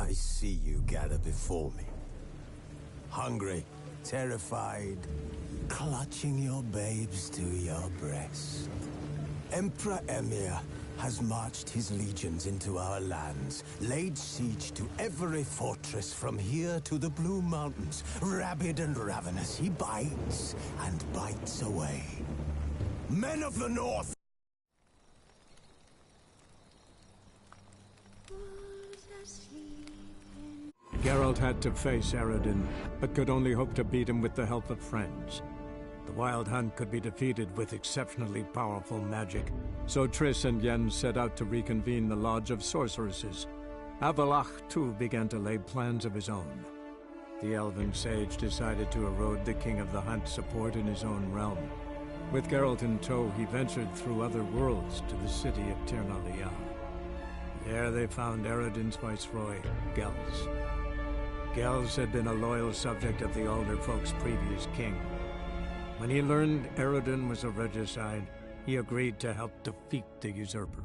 I see you gather before me. Hungry, terrified, clutching your babes to your breast. Emperor Emir has marched his legions into our lands, laid siege to every fortress from here to the Blue Mountains. Rabid and ravenous, he bites and bites away. Men of the North! Geralt had to face Eredin, but could only hope to beat him with the help of friends. The Wild Hunt could be defeated with exceptionally powerful magic, so Triss and Yen set out to reconvene the Lodge of Sorceresses. Avallac'h, too, began to lay plans of his own. The elven sage decided to erode the King of the Hunt's support in his own realm. With Geralt in tow, he ventured through other worlds to the city of Tir na Liah. There they found Eredin's viceroy, Gels. Gels had been a loyal subject of the Alderfolk's previous king. When he learned Eredin was a regicide, he agreed to help defeat the usurper.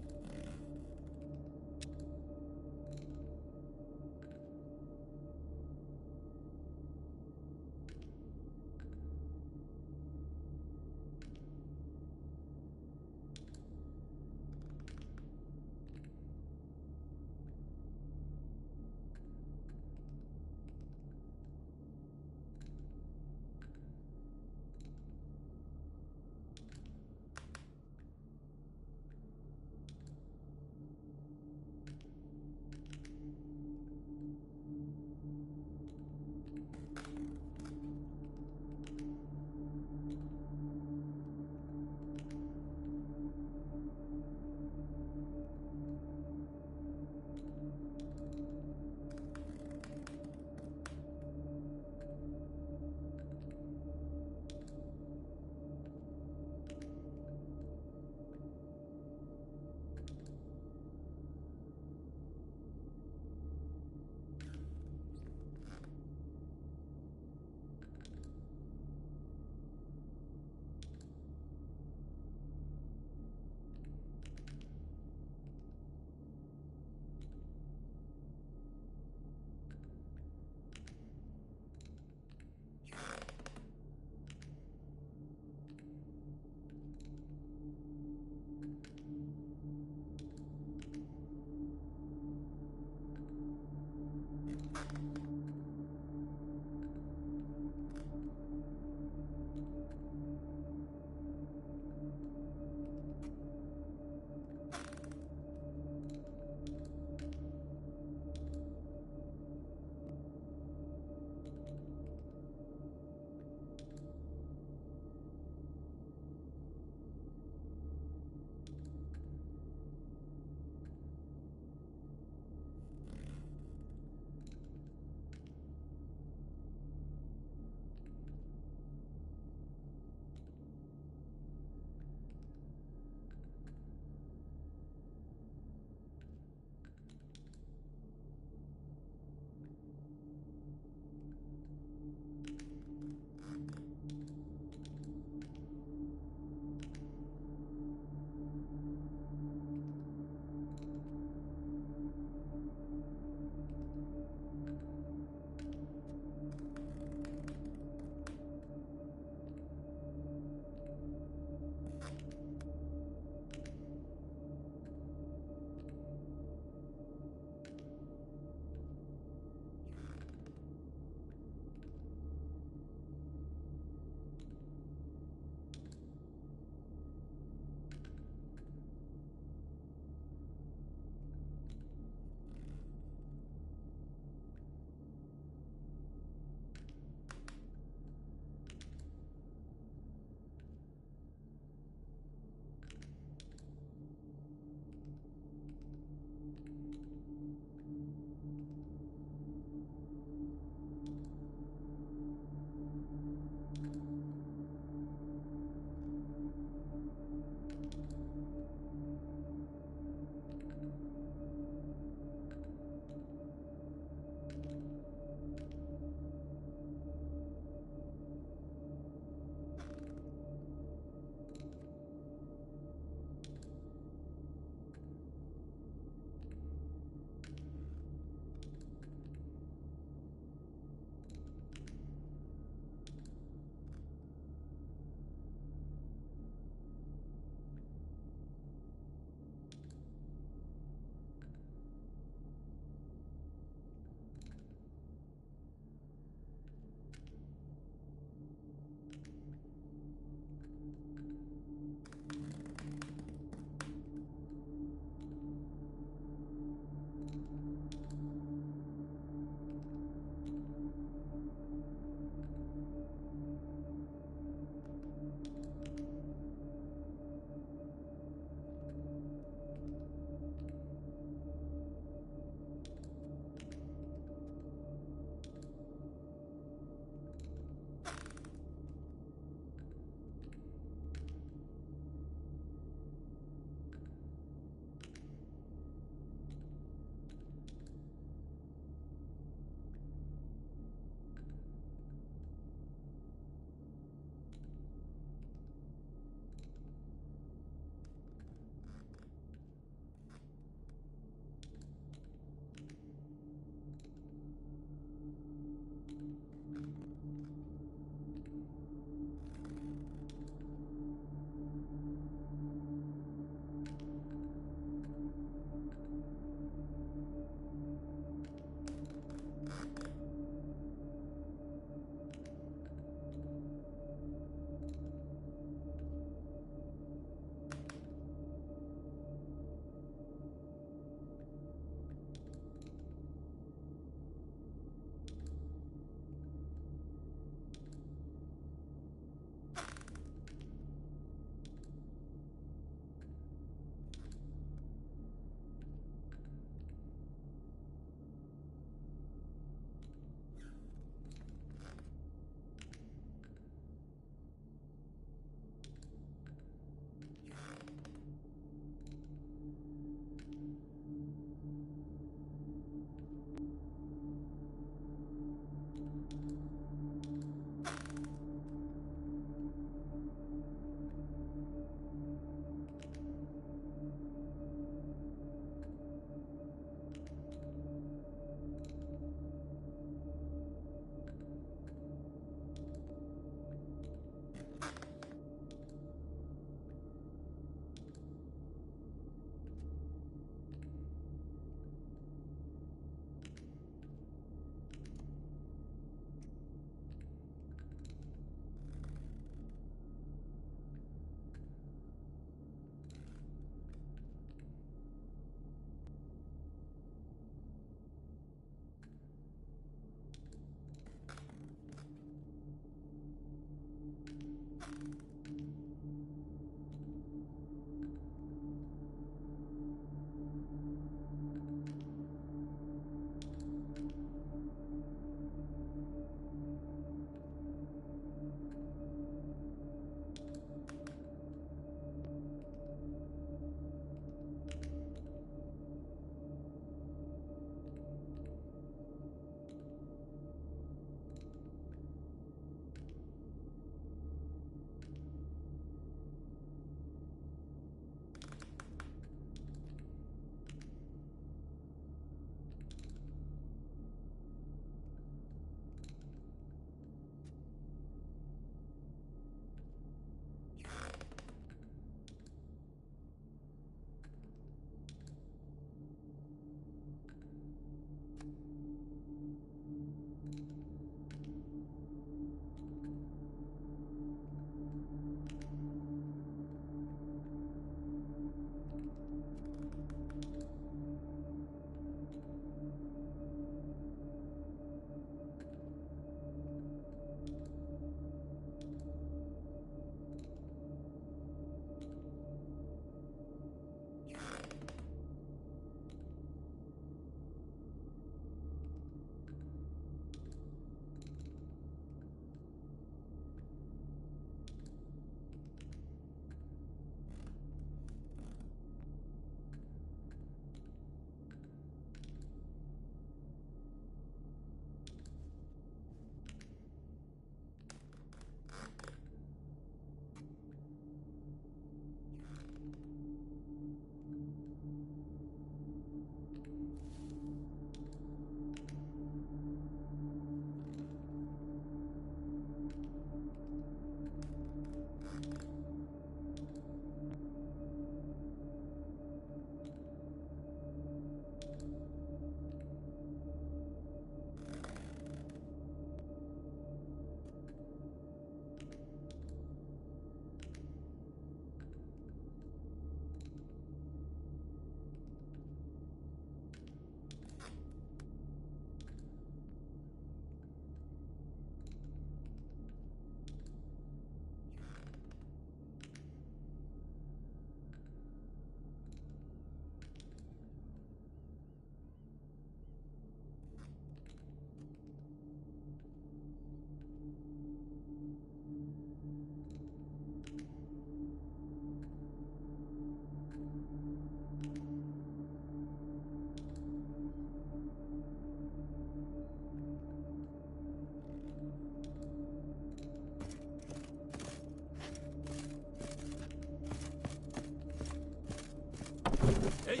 Eh?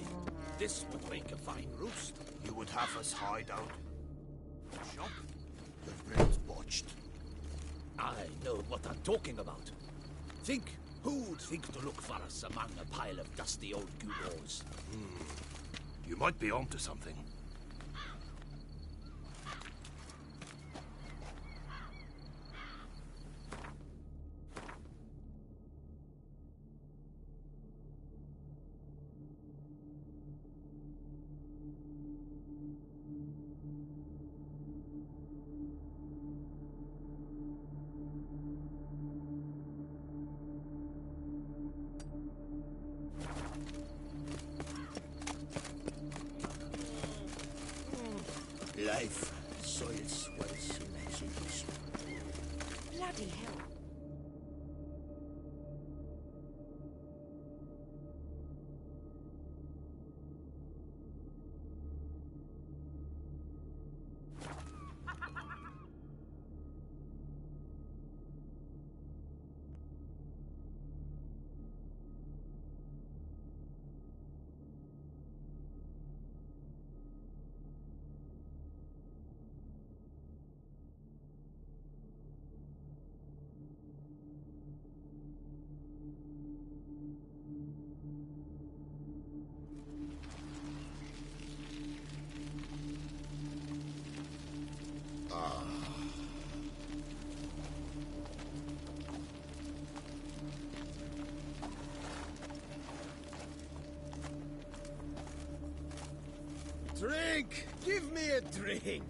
This would make a fine roost. You would have us hide out? Shop? The plan's botched. I know what I'm talking about. Think, who'd think to look for us among a pile of dusty old gewgaws? You might be onto something. Life soils one's imagination. Bloody hell. Drink! Give me a drink!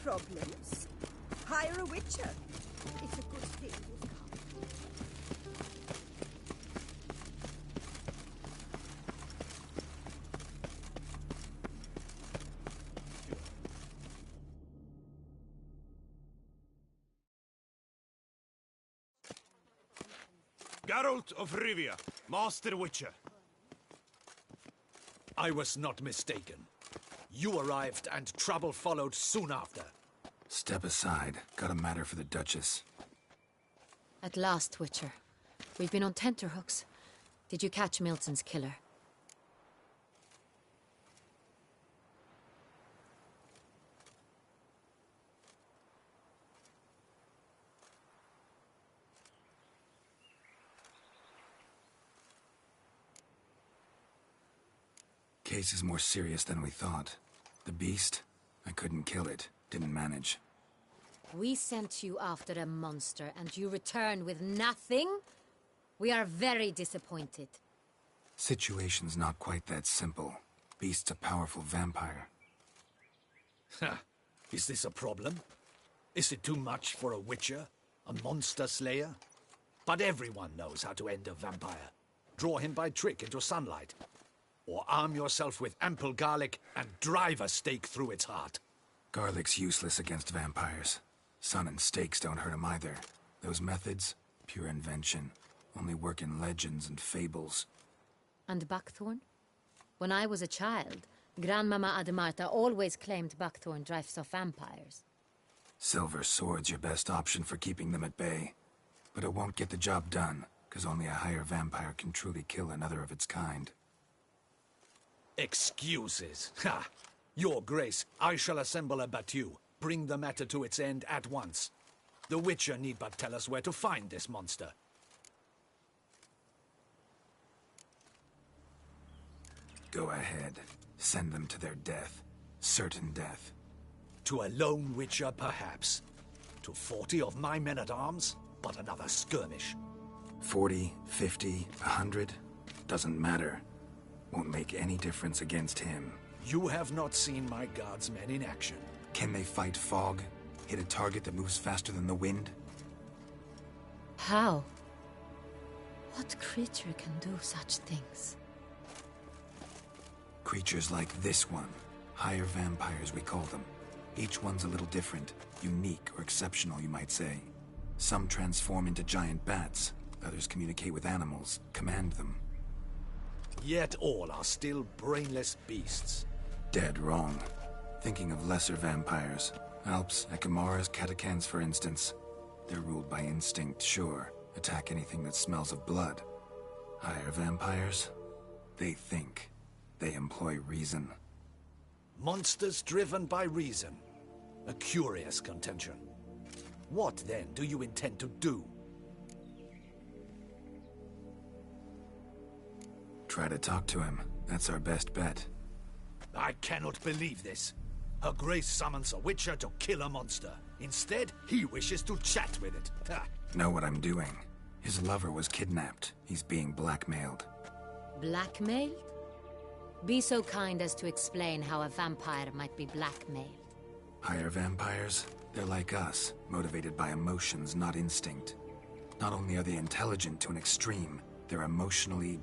problems. Hire a witcher. It's a good thing you've come. Geralt of Rivia, Master Witcher. I was not mistaken. You arrived and trouble followed soon after. Step aside. Got a matter for the Duchess. At last, Witcher. We've been on tenterhooks. Did you catch Milton's killer? Case is more serious than we thought. The beast? I couldn't kill it. Didn't manage. We sent you after a monster, and you return with nothing? We are very disappointed. Situation's not quite that simple. Beast's a powerful vampire. Ha! Is this a problem? Is it too much for a witcher? A monster slayer? But everyone knows how to end a vampire. Draw him by trick into sunlight. Or arm yourself with ample garlic and drive a stake through its heart. Garlic's useless against vampires. Sun and stakes don't hurt him either. Those methods, pure invention. Only work in legends and fables. And buckthorn? When I was a child, Grandmama Ademarta always claimed buckthorn drives off vampires. Silver sword's your best option for keeping them at bay. But it won't get the job done, because only a higher vampire can truly kill another of its kind. Excuses. Ha! Your Grace, I shall assemble a battue. Bring the matter to its end at once. The Witcher need but tell us where to find this monster. Go ahead. Send them to their death. Certain death. To a lone Witcher, perhaps. To 40 of my men-at-arms, but another skirmish. 40, 50, 100? Doesn't matter. Won't make any difference against him. You have not seen my guardsmen in action. Can they fight fog? Hit a target that moves faster than the wind? How? What creature can do such things? Creatures like this one. Higher vampires, we call them. Each one's a little different. Unique or exceptional, you might say. Some transform into giant bats. Others communicate with animals, command them. Yet all are still brainless beasts. Dead wrong. Thinking of lesser vampires. Alps, Ekamaras, Catacans, for instance. They're ruled by instinct, sure. Attack anything that smells of blood. Higher vampires? They think. They employ reason. Monsters driven by reason. A curious contention. What, then, do you intend to do? Try to talk to him. That's our best bet. I cannot believe this. Her Grace summons a Witcher to kill a monster. Instead, he wishes to chat with it. Ha. Know what I'm doing. His lover was kidnapped. He's being blackmailed. Blackmailed? Be so kind as to explain how a vampire might be blackmailed. Higher vampires? They're like us, motivated by emotions, not instinct. Not only are they intelligent to an extreme, they're emotionally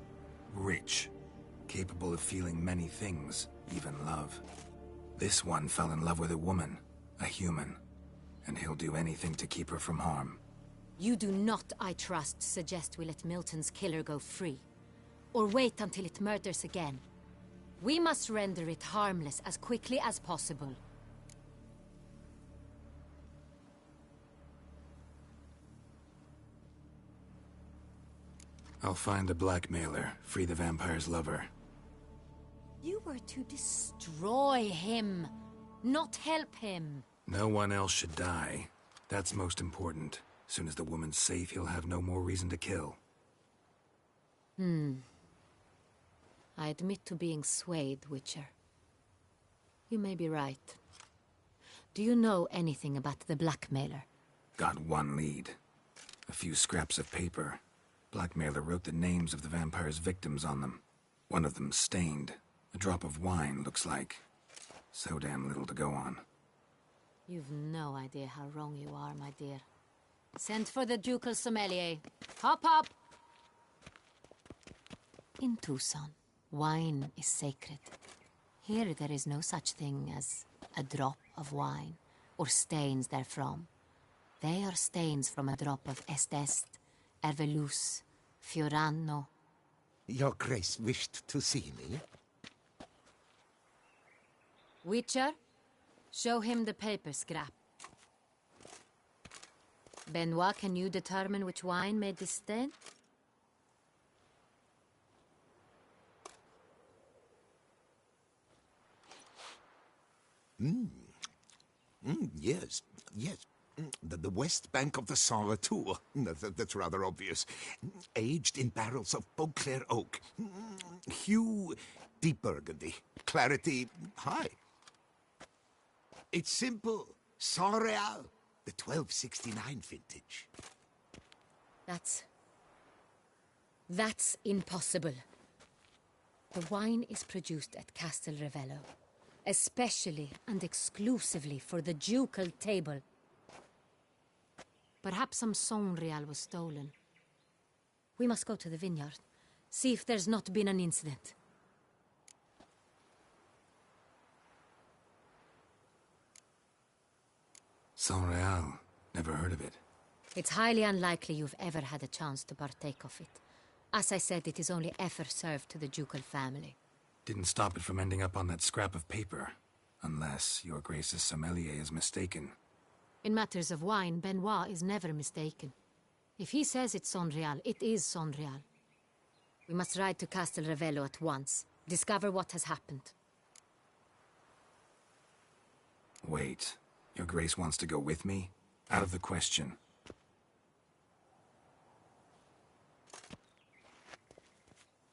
rich, capable of feeling many things, even love. This one fell in love with a woman, a human, and he'll do anything to keep her from harm. You do not, I trust, suggest we let Milton's killer go free. Or wait until it murders again. We must render it harmless as quickly as possible. I'll find the blackmailer, free the vampire's lover. You were to destroy him, not help him. No one else should die. That's most important. Soon as the woman's safe, he'll have no more reason to kill. I admit to being swayed, Witcher. You may be right. Do you know anything about the blackmailer? Got one lead. A few scraps of paper. Blackmailer wrote the names of the vampire's victims on them. One of them stained. A drop of wine, looks like. So damn little to go on. You've no idea how wrong you are, my dear. Send for the ducal sommelier. Hop, hop! In Tucson, wine is sacred. Here there is no such thing as a drop of wine, or stains therefrom. They are stains from a drop of Est, Ervelus, Fiorano. Your Grace wished to see me? Witcher, show him the paper scrap. Benoit, can you determine which wine made this stain? Yes, yes. The west bank of the Saint Retour. That's rather obvious. Aged in barrels of Beauclair oak. Hue, deep burgundy. Clarity, high. It's simple. Saint Real, the 1269 vintage. That's impossible. The wine is produced at Castel Revello, especially and exclusively for the ducal table. Perhaps some Saint Real was stolen. We must go to the vineyard, see if there's not been an incident. Saint Real. Never heard of it. It's highly unlikely you've ever had a chance to partake of it. As I said, it is only ever served to the ducal family. Didn't stop it from ending up on that scrap of paper. Unless your Grace's sommelier is mistaken. In matters of wine, Benoit is never mistaken. If he says it's Saint Real, it is Saint Real. We must ride to Castel Revello at once. Discover what has happened. Wait. Your Grace wants to go with me? Out of the question.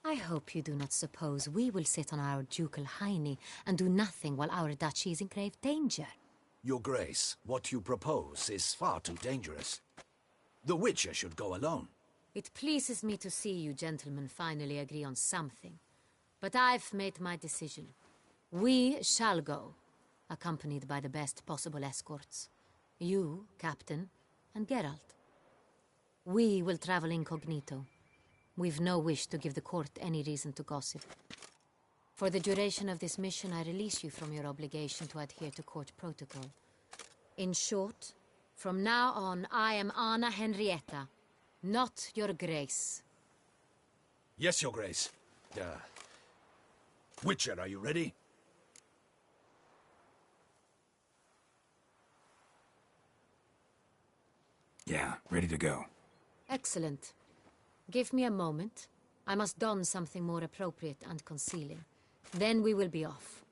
I hope you do not suppose we will sit on our ducal hiney and do nothing while our duchy is in grave danger. Your Grace, what you propose is far too dangerous. The Witcher should go alone. It pleases me to see you gentlemen finally agree on something. But I've made my decision. We shall go, accompanied by the best possible escorts. You, Captain, and Geralt. We will travel incognito. We've no wish to give the court any reason to gossip. For the duration of this mission, I release you from your obligation to adhere to court protocol. In short, from now on, I am Anna Henrietta, not your Grace. Yes, Your Grace. Witcher, are you ready? Yeah, ready to go. Excellent. Give me a moment. I must don something more appropriate and concealing. Then we will be off.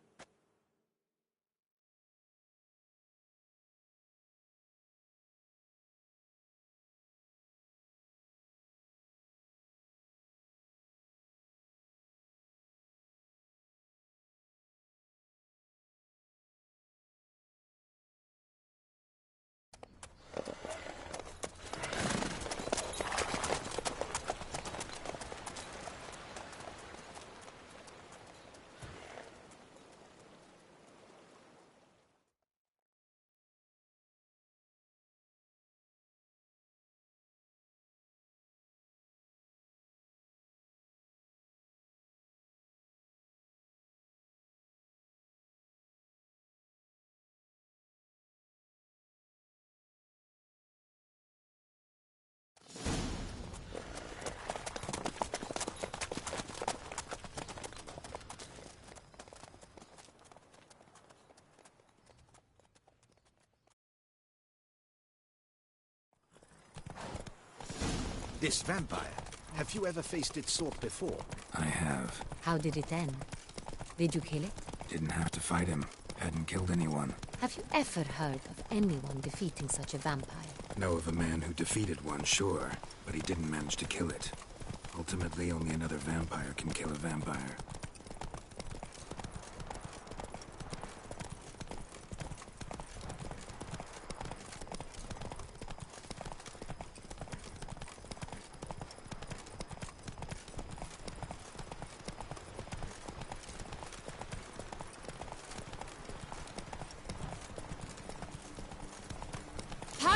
This vampire, have you ever faced its sort before? I have. How did it end? Did you kill it? Didn't have to fight him. Hadn't killed anyone. Have you ever heard of anyone defeating such a vampire? Know of a man who defeated one, sure. But he didn't manage to kill it. Ultimately, only another vampire can kill a vampire.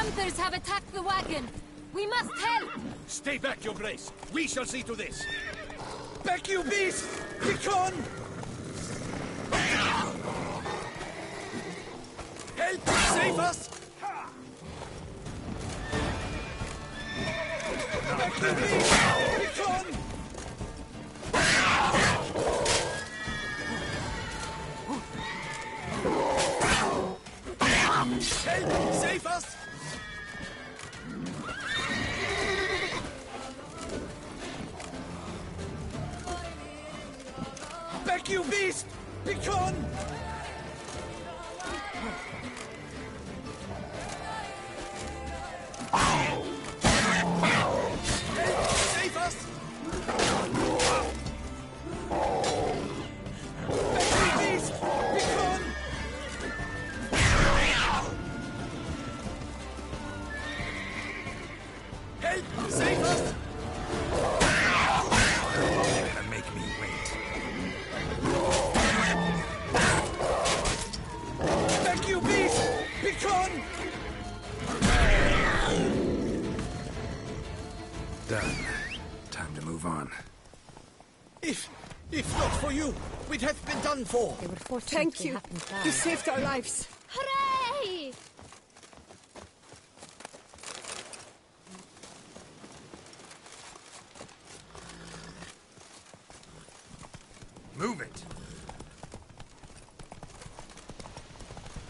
hunters have attacked the wagon! We must help! Stay back, Your Grace. We shall see to this. Back, you beast! Begone! Help! Save us! Back, you beast! Begone! Help! Save us! Back, you beast! Begone! Help! Save us! Back, you beast! Begone! Help! Save us! You're gonna make me wait. Back, you beast! Begone! Done. Time to move on. If not for you, we'd have been done for. They were fortunate Thank we you. happened by. You saved our lives. Hooray! Move it!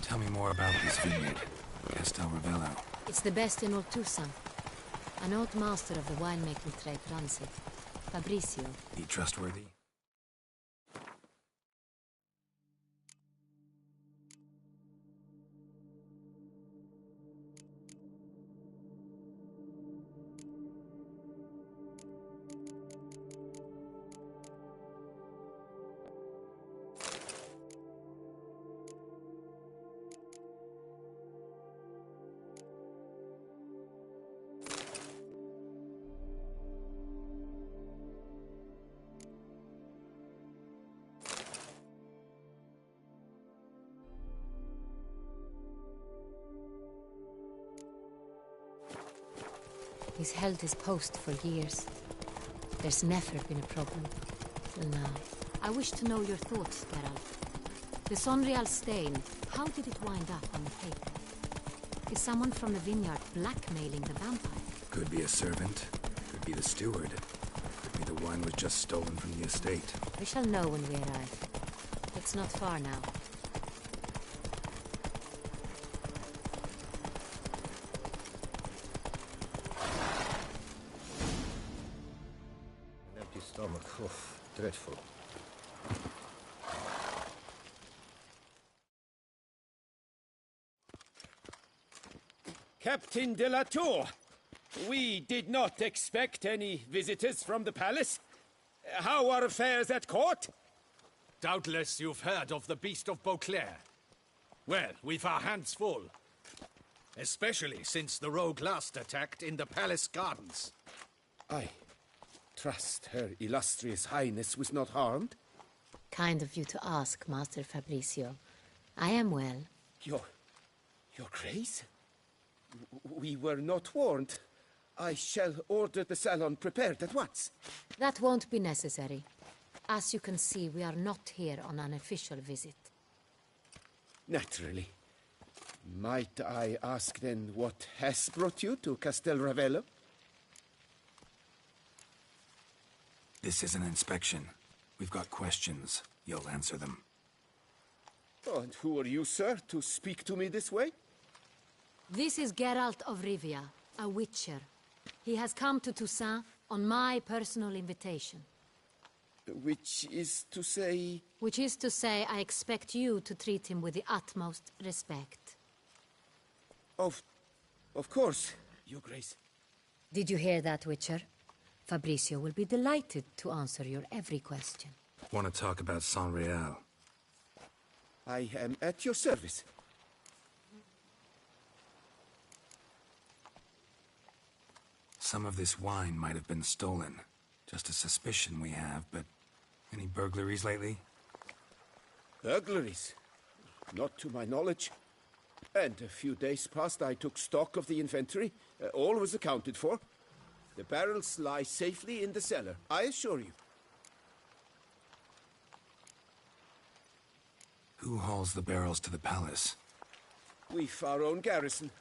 Tell me more about this vineyard, Castel Ravello. It's the best in all Toussaint. An old master of the winemaking trade runs it. Fabricio. He trustworthy? He's held his post for years. There's never been a problem. Till now. I wish to know your thoughts, Geralt. The Sonreal stain, how did it wind up on the paper? Is someone from the vineyard blackmailing the vampire? Could be a servant. Could be the steward. Could be the wine was just stolen from the estate. We shall know when we arrive. It's not far now. An empty stomach. Oh, dreadful. Captain de la Tour, we did not expect any visitors from the palace. How are affairs at court? Doubtless you've heard of the Beast of Beauclair. Well, we've our hands full. Especially since the rogue last attacked in the palace gardens. I trust Her Illustrious Highness was not harmed. Kind of you to ask, Master Fabricio. I am well. Your Grace? We were not warned. I shall order the salon prepared at once. That won't be necessary. As you can see, we are not here on an official visit. Naturally. Might I ask then what has brought you to Castel Ravello? This is an inspection. We've got questions. You'll answer them. Oh, and who are you, sir, to speak to me this way? This is Geralt of Rivia, a witcher. He has come to Toussaint on my personal invitation. Which is to say... Which is to say, I expect you to treat him with the utmost respect. Of course, Your Grace. Did you hear that, Witcher? Fabricio will be delighted to answer your every question. Want to talk about Sonreal? I am at your service. Some of this wine might have been stolen. Just a suspicion we have, but any burglaries lately? Burglaries? Not to my knowledge. And a few days past, I took stock of the inventory. All was accounted for. The barrels lie safely in the cellar, I assure you. Who hauls the barrels to the palace? We've our own garrison.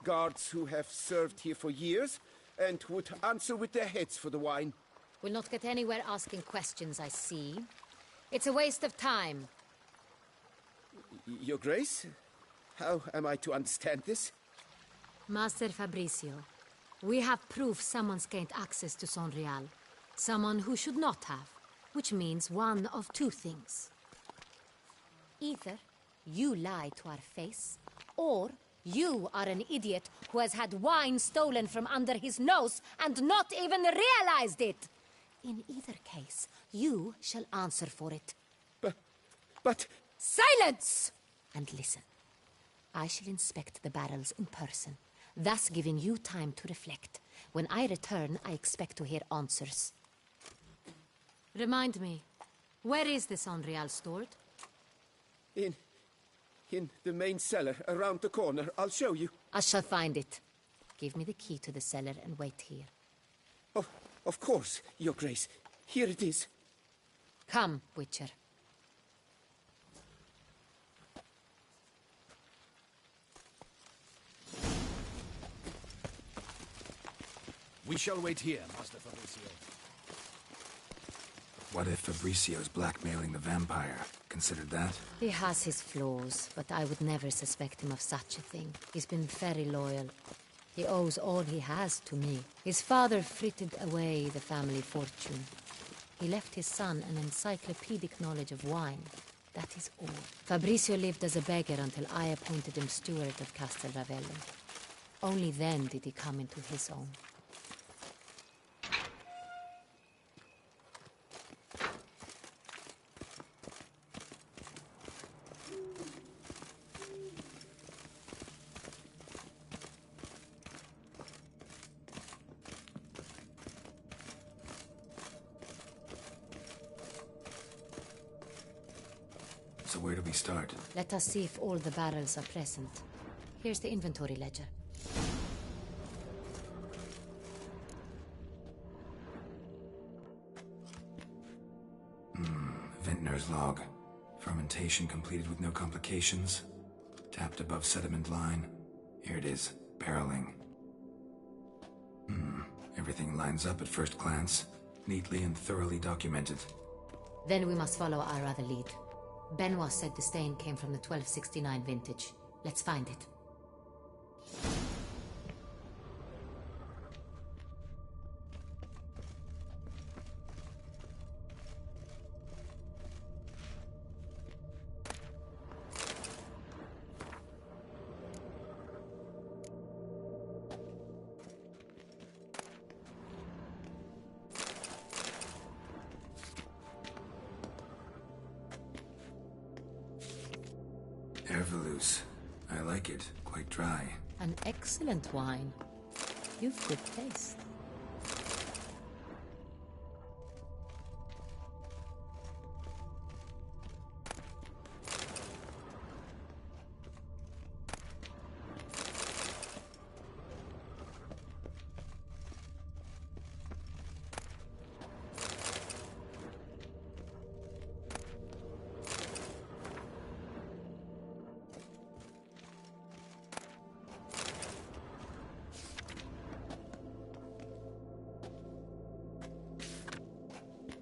Guards who have served here for years and would answer with their heads for the wine. We'll not get anywhere asking questions, I see. It's a waste of time. Your Grace? How am I to understand this? Master Fabricio, we have proof someone's gained access to Son Real. Someone who should not have, which means one of two things. Either you lie to our face, or you are an idiot who has had wine stolen from under his nose and not even realized it. In either case, you shall answer for it. But... Silence! And listen. I shall inspect the barrels in person, thus giving you time to reflect. When I return, I expect to hear answers. Remind me, where is this Son Real stored? In the main cellar, around the corner. I'll show you. I shall find it. Give me the key to the cellar and wait here. Oh, of course, Your Grace. Here it is. Come, Witcher. We shall wait here, Master Fabricio. What if Fabricio's blackmailing the vampire? Considered that? He has his flaws, but I would never suspect him of such a thing. He's been very loyal. He owes all he has to me. His father frittered away the family fortune. He left his son an encyclopedic knowledge of wine. That is all. Fabricio lived as a beggar until I appointed him steward of Castel Ravello. Only then did he come into his own. So where do we start? Let us see if all the barrels are present. Here's the inventory ledger. Vintner's log. Fermentation completed with no complications. Tapped above sediment line. Here it is. Barreling. Everything lines up at first glance. Neatly and thoroughly documented. Then we must follow our other lead. Benoit said the stain came from the 1269 vintage. Let's find it. Ervelous. I like it. Quite dry. An excellent wine. You've good taste.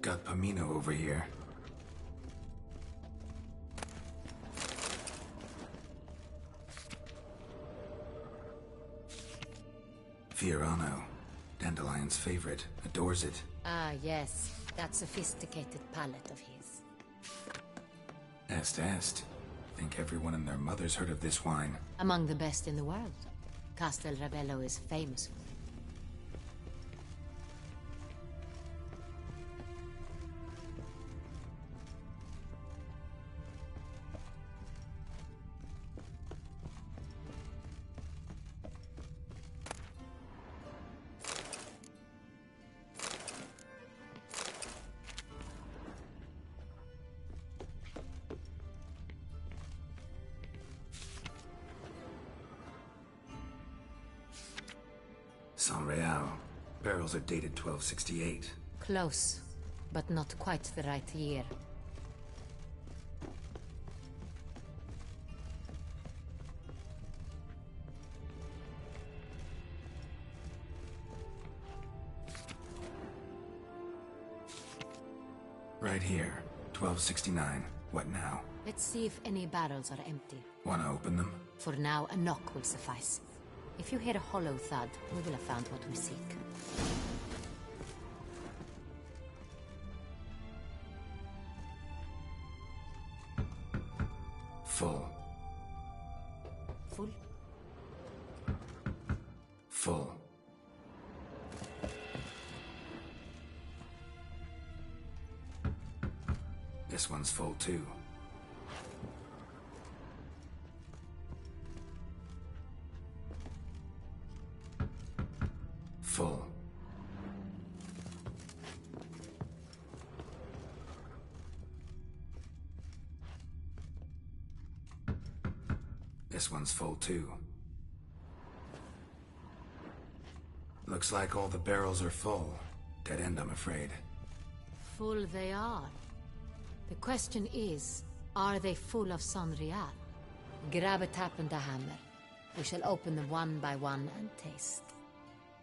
Got Pomino over here. Fiorano. Dandelion's favorite. Adores it. Ah, yes. That sophisticated palate of his. Est. Think everyone and their mother's heard of this wine. Among the best in the world. Castel Ravello is famous for it. Saint-Réal. Barrels are dated 1268. Close, but not quite the right year. Right here, 1269. What now? Let's see if any barrels are empty. Wanna open them? For now, a knock will suffice. If you hear a hollow thud, we will have found what we seek. Full. Full? Full. This one's full too. Full. This one's full too. Looks like all the barrels are full. Dead end, I'm afraid. Full they are. The question is, are they full of Saint-Réal? Grab a tap and a hammer. We shall open them one by one and taste.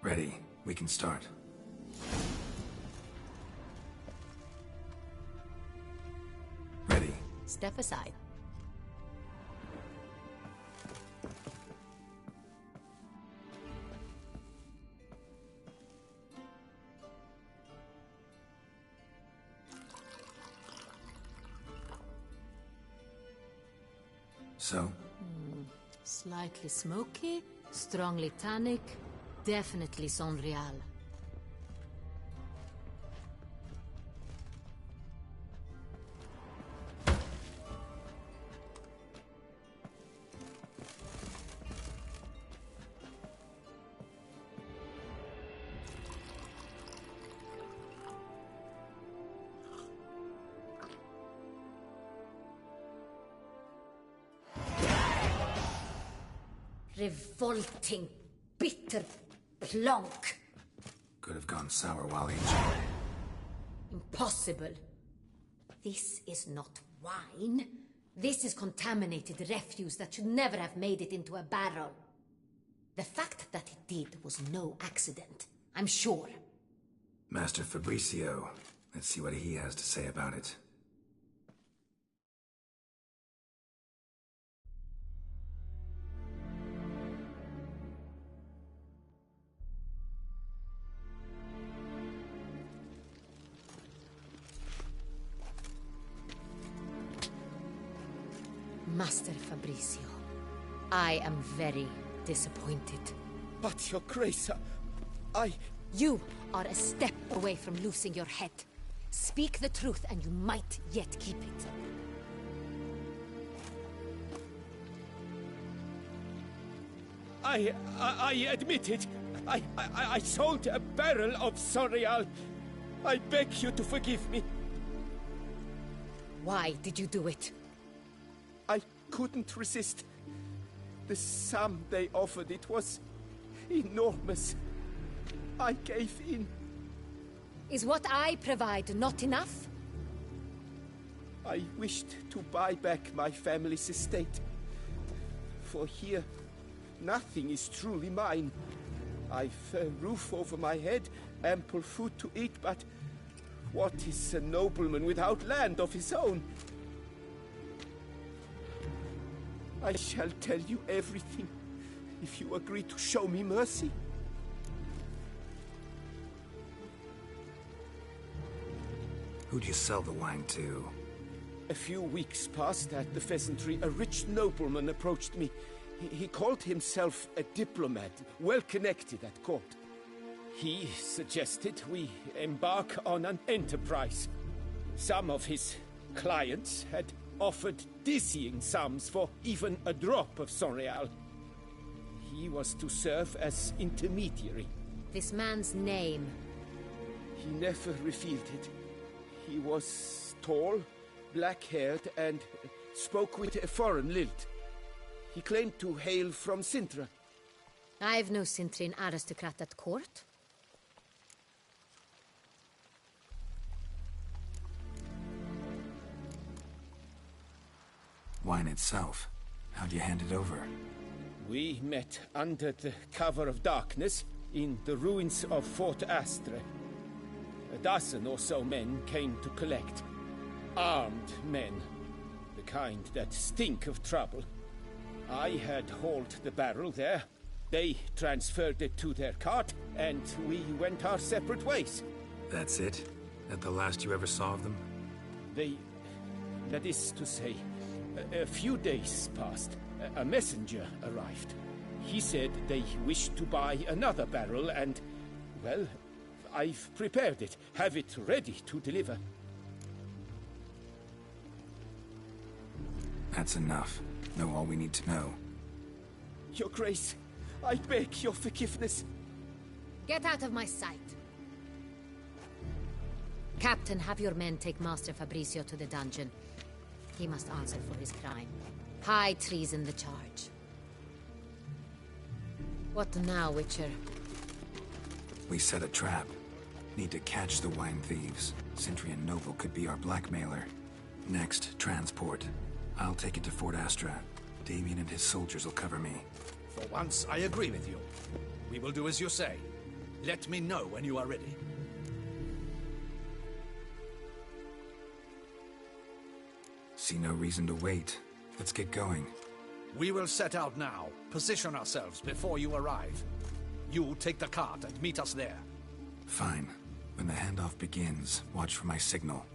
Ready. We can start. Ready. Step aside. So? Slightly smoky, strongly tannic, definitely Saint-Réal. Revolting, bitter plonk. Could have gone sour while aging. Impossible. This is not wine. This is contaminated refuse that should never have made it into a barrel. The fact that it did was no accident, I'm sure. Master Fabricio. Let's see what he has to say about it. Master Fabricio, I am very disappointed. But, Your Grace, You are a step away from losing your head. Speak the truth and you might yet keep it. I admit it. I sold a barrel of Saint-Réal. I beg you to forgive me. Why did you do it? I couldn't resist. The sum they offered, it was enormous. I gave in. Is what I provide not enough? I wished to buy back my family's estate. For here, nothing is truly mine. I've a roof over my head, ample food to eat, but what is a nobleman without land of his own? I shall tell you everything, if you agree to show me mercy. Who'd you sell the wine to? A few weeks past at the Pheasantry, a rich nobleman approached me. He called himself a diplomat, well connected at court. He suggested we embark on an enterprise. Some of his clients had offered dizzying sums for even a drop of Saint-Réal. He was to serve as intermediary. This man's name? He never revealed it. He was tall, black-haired, and spoke with a foreign lilt. He claimed to hail from Sintra. I've no Cintrian aristocrat at court. Wine itself. How'd you hand it over? We met under the cover of darkness in the ruins of Fort Astre. A dozen or so men came to collect. Armed men. The kind that stink of trouble. I had hauled the barrel there. They transferred it to their cart, and we went our separate ways. That's it? That the last you ever saw of them? That is to say, a few days passed. A messenger arrived. He said they wished to buy another barrel and, well, I've prepared it. Have it ready to deliver. That's enough. Know all we need to know. Your Grace, I beg your forgiveness. Get out of my sight. Captain, have your men take Master Fabrizio to the dungeon. He must answer for his crime. High treason the charge. What now, Witcher? We set a trap. Need to catch the wine thieves. Cintrian Noble could be our blackmailer. Next, transport. I'll take it to Fort Astra. Damien and his soldiers will cover me. For once, I agree with you. We will do as you say. Let me know when you are ready. See no reason to wait. Let's get going. We will set out now. Position ourselves before you arrive. You take the cart and meet us there. Fine. When the handoff begins, watch for my signal.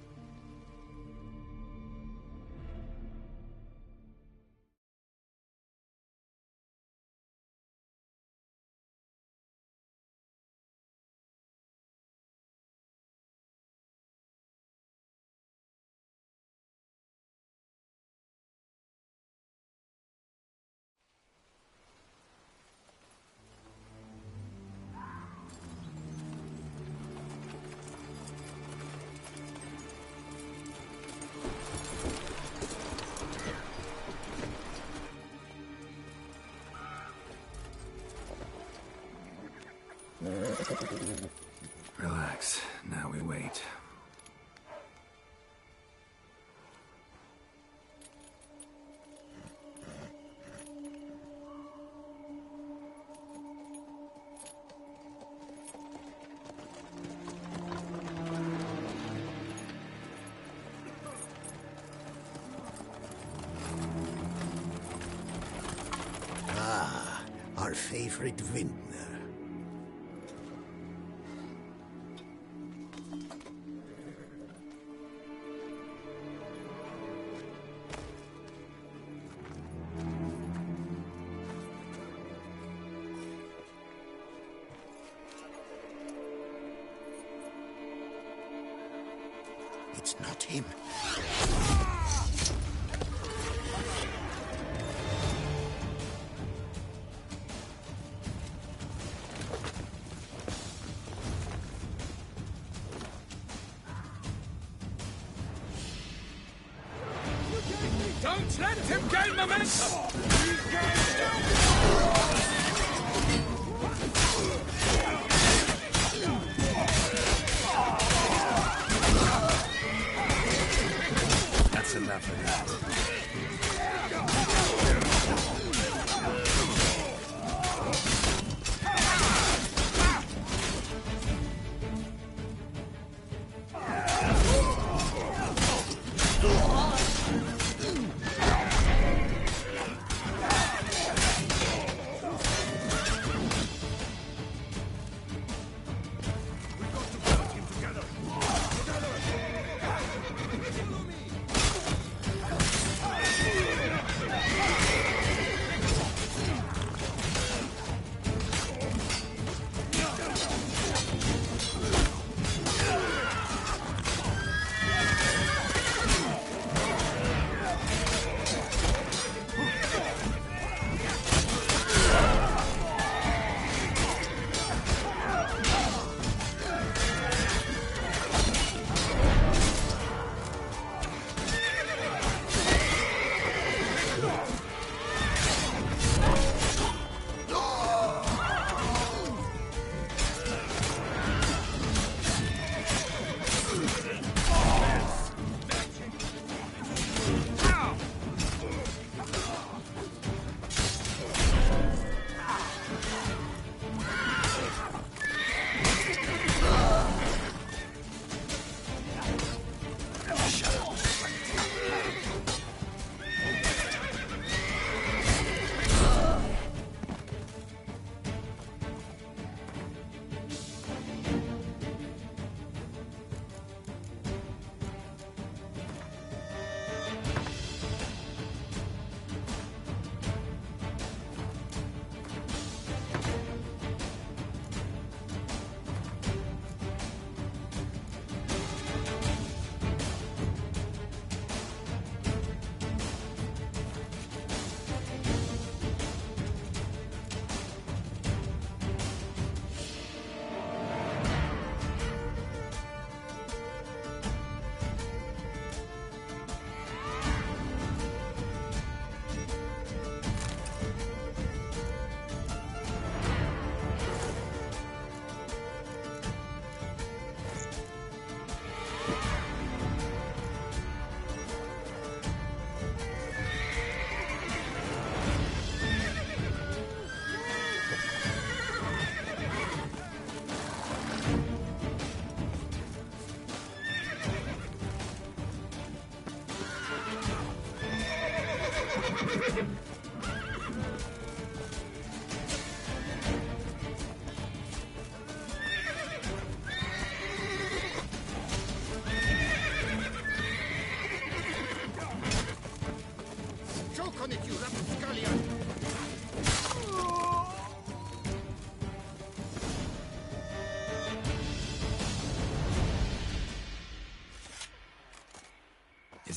Relax. Now we wait. Ah, our favorite vintner. It's not him. Don't let him gain momentum! That's enough of that.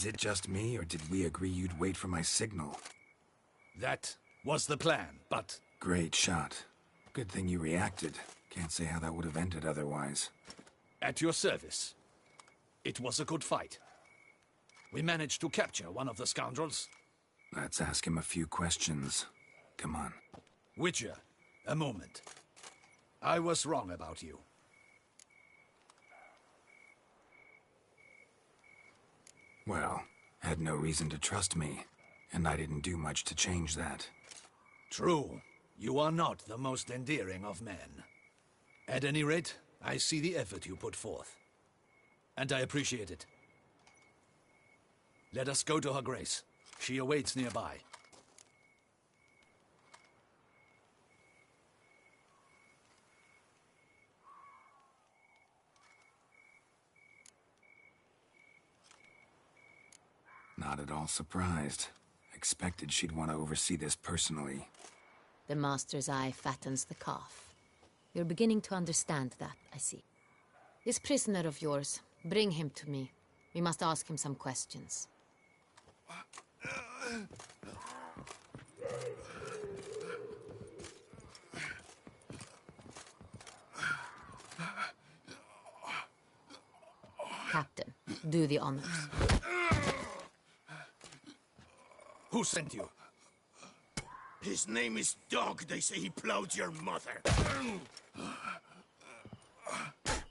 Is it just me, or did we agree you'd wait for my signal? That was the plan, but... Great shot. Good thing you reacted. Can't say how that would have ended otherwise. At your service. It was a good fight. We managed to capture one of the scoundrels. Let's ask him a few questions. Come on. Witcher, a moment. I was wrong about you. Well, had no reason to trust me, and I didn't do much to change that. True. You are not the most endearing of men. At any rate, I see the effort you put forth. And I appreciate it. Let us go to her grace. She awaits nearby. Not at all surprised. Expected she'd want to oversee this personally. The master's eye fattens the calf. You're beginning to understand that, I see. This prisoner of yours, bring him to me. We must ask him some questions. Captain, do the honors. Who sent you? His name is Dog. They say he plowed your mother.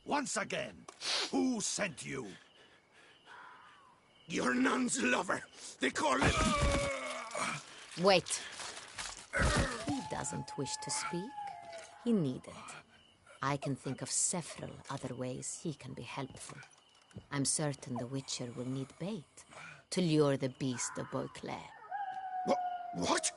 Once again, who sent you? Your nun's lover. They call him... Wait. He doesn't wish to speak. He needn't. I can think of several other ways he can be helpful. I'm certain the Witcher will need bait to lure the beast of Beauclair. What?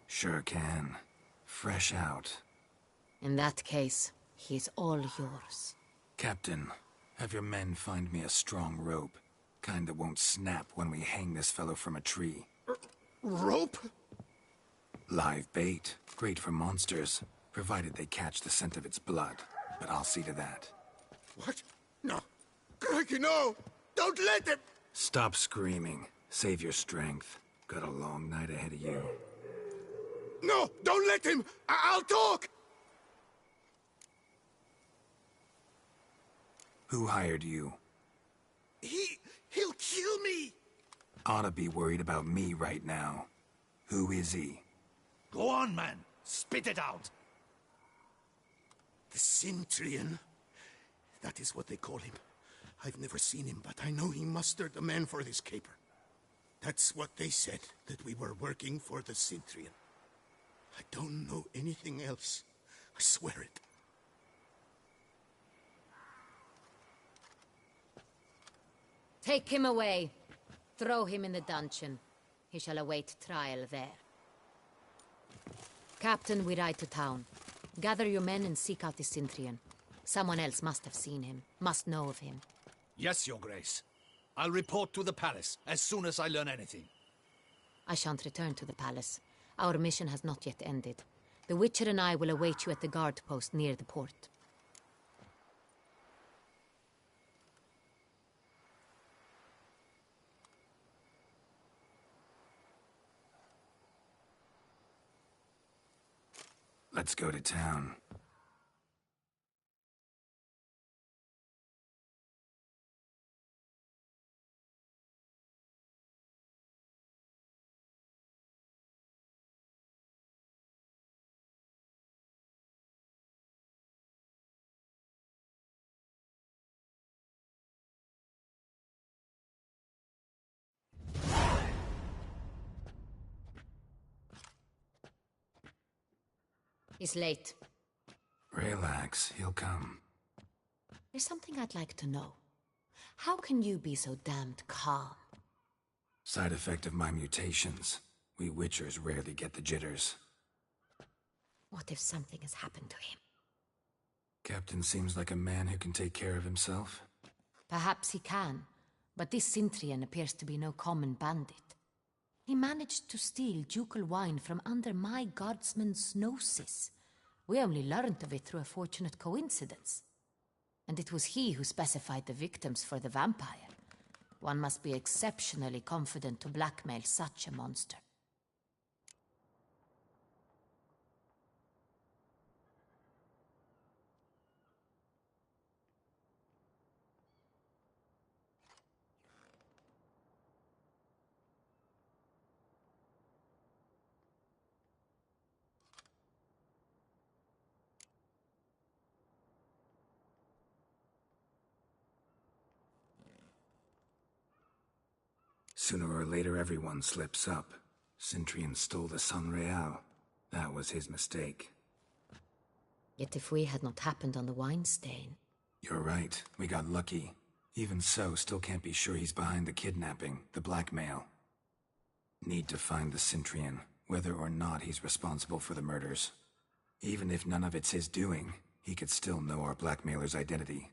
Sure can. Fresh out. In that case, he's all yours. Captain, have your men find me a strong rope. Kind that won't snap when we hang this fellow from a tree. Rope? Live bait. Great for monsters, provided they catch the scent of its blood. But I'll see to that. What? No. Crikey, no! Don't let him! Stop screaming. Save your strength. Got a long night ahead of you. No! Don't let him! I'll talk! Who hired you? He'll kill me! Ought to be worried about me right now. Who is he? Go on, man. Spit it out. The Cintrian. That is what they call him. I've never seen him, but I know he mustered a man for this caper. That's what they said, that we were working for the Cintrian. I don't know anything else. I swear it. Take him away. Throw him in the dungeon. He shall await trial there. Captain, we ride to town. Gather your men and seek out the Cintrian. Someone else must have seen him, must know of him. Yes, Your Grace. I'll report to the palace as soon as I learn anything. I shan't return to the palace. Our mission has not yet ended. The Witcher and I will await you at the guard post near the port. Let's go to town. He's late. Relax, he'll come. There's something I'd like to know. How can you be so damned calm? Side effect of my mutations. We Witchers rarely get the jitters. What if something has happened to him? Captain seems like a man who can take care of himself. Perhaps he can, but this Cintrian appears to be no common bandit. He managed to steal ducal wine from under my guardsman's noses. We only learned of it through a fortunate coincidence. And it was he who specified the victims for the vampire. One must be exceptionally confident to blackmail such a monster. Sooner or later, everyone slips up. Cintrian stole the Sun Real. That was his mistake. Yet if we had not happened on the wine stain... You're right. We got lucky. Even so, still can't be sure he's behind the kidnapping, the blackmail. Need to find the Cintrian, whether or not he's responsible for the murders. Even if none of it's his doing, he could still know our blackmailer's identity.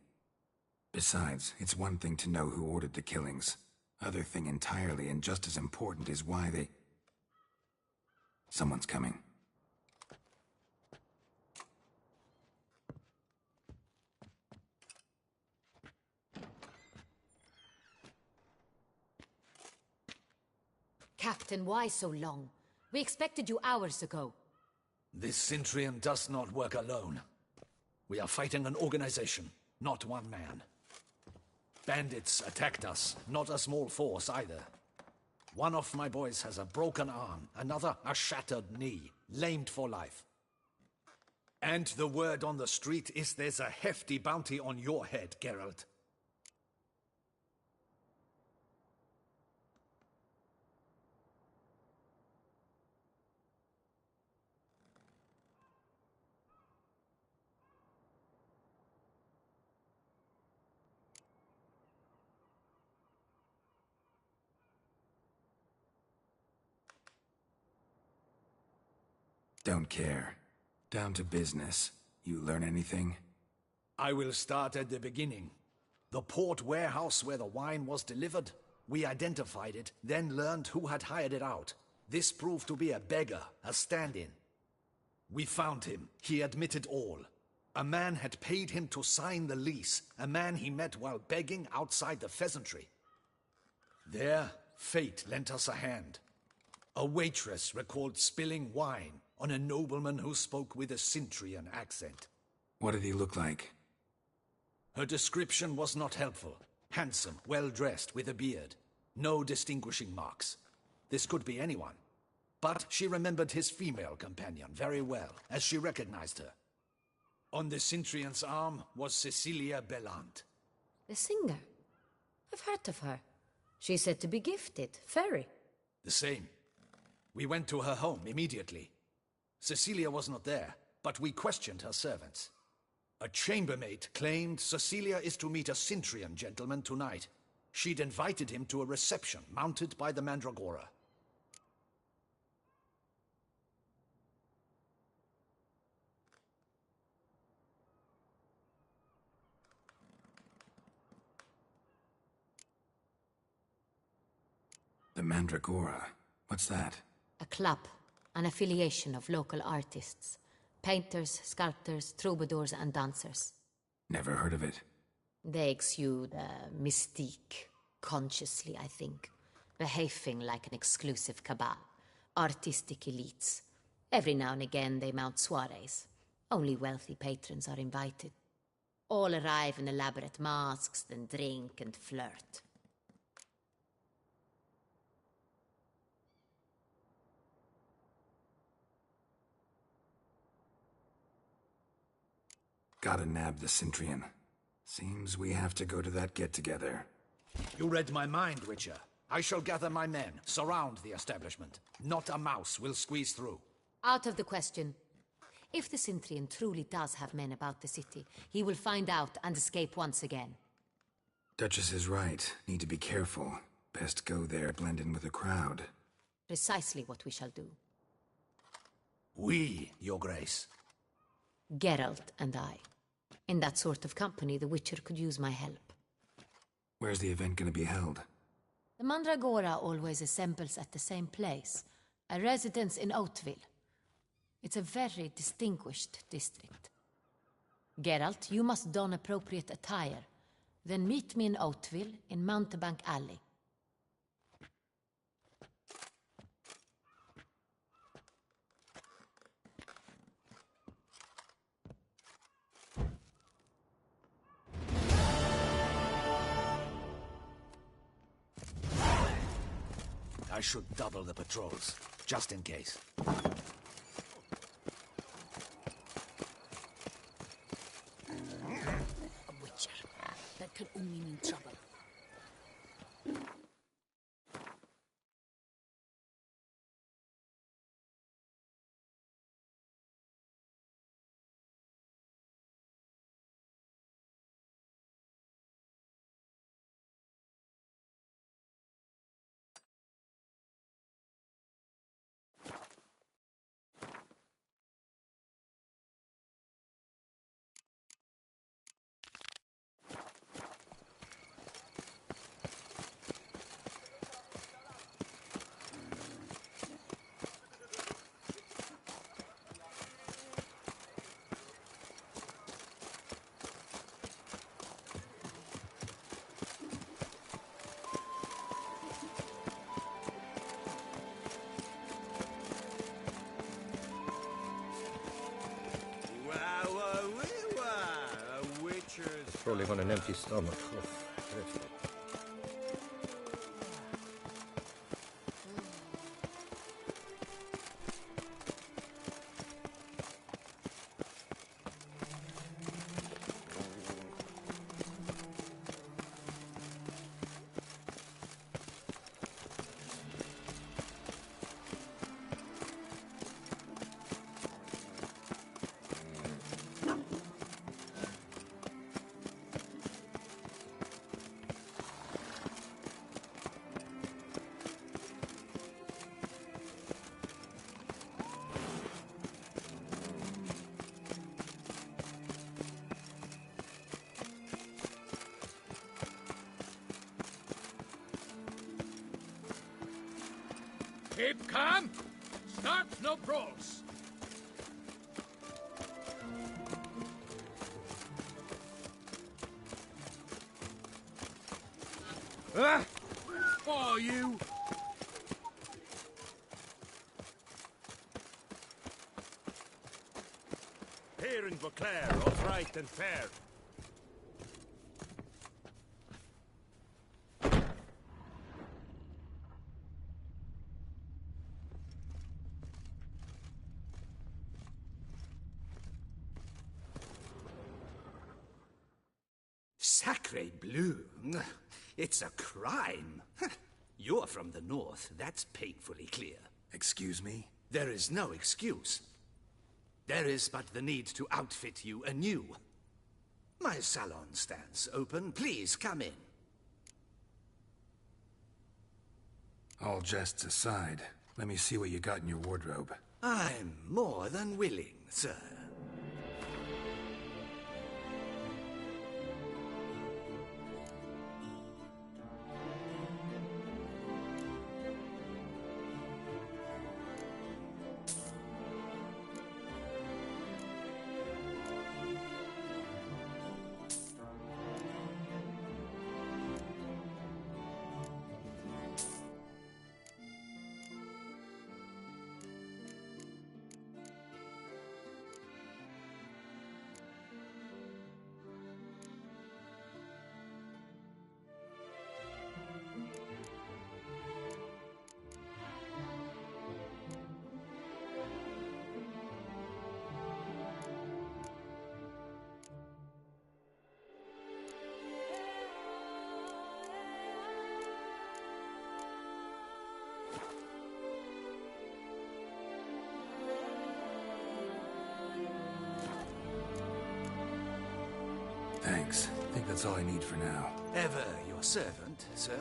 Besides, it's one thing to know who ordered the killings. Other thing entirely, and just as important, is why they... Someone's coming. Captain, why so long? We expected you hours ago. This Cintrian does not work alone. We are fighting an organization, not one man. Bandits attacked us, not a small force either. One of my boys has a broken arm, another a shattered knee, lamed for life. And the word on the street is there's a hefty bounty on your head, Geralt. Don't care. Down to business. You learn anything? I will start at the beginning. The port warehouse where the wine was delivered. We identified it, then learned who had hired it out. This proved to be a beggar, a stand-in. We found him. He admitted all. A man had paid him to sign the lease, a man he met while begging outside the pheasantry. There, fate lent us a hand. A waitress recalled spilling wine on a nobleman who spoke with a Cintrian accent. What did he look like? Her description was not helpful. Handsome, well-dressed, with a beard. No distinguishing marks. This could be anyone. But she remembered his female companion very well, as she recognized her. On the Cintrian's arm was Cecilia Bellant. The singer? I've heard of her. She's said to be gifted, fairy. The same. We went to her home immediately. Cecilia was not there, but we questioned her servants. A chambermaid claimed Cecilia is to meet a Cintrian gentleman tonight. She'd invited him to a reception mounted by the Mandragora. The Mandragora? What's that? A club, an affiliation of local artists. Painters, sculptors, troubadours and dancers. Never heard of it. They exude mystique, consciously, I think. Behaving like an exclusive cabal. Artistic elites. Every now and again they mount soirees. Only wealthy patrons are invited. All arrive in elaborate masks, then drink and flirt. Gotta nab the Cintrian. Seems we have to go to that get-together. You read my mind, Witcher. I shall gather my men, surround the establishment. Not a mouse will squeeze through. Out of the question. If the Cintrian truly does have men about the city, he will find out and escape once again. Duchess is right. Need to be careful. Best go there, blend in with the crowd. Precisely what we shall do. We, Your Grace. Geralt and I. In that sort of company, the Witcher could use my help. Where's the event gonna be held? The Mandragora always assembles at the same place, a residence in Oatville. It's a very distinguished district. Geralt, you must don appropriate attire. Then meet me in Oatville, in Mountebank Alley. I should double the patrols, just in case. A Witcher. That could only mean trouble. Crawling on an empty stomach. Oh, dreadful. Keep calm! Start no brawls! Ah! Oh, you! Here in Beauclair, all right and fair. Sacre bleu! It's a crime! You're from the north, that's painfully clear. Excuse me? There is no excuse. There is but the need to outfit you anew. My salon stands open. Please come in. All jests aside, let me see what you got in your wardrobe. I'm more than willing, sir. Thanks. I think that's all I need for now. Ever your servant, sir.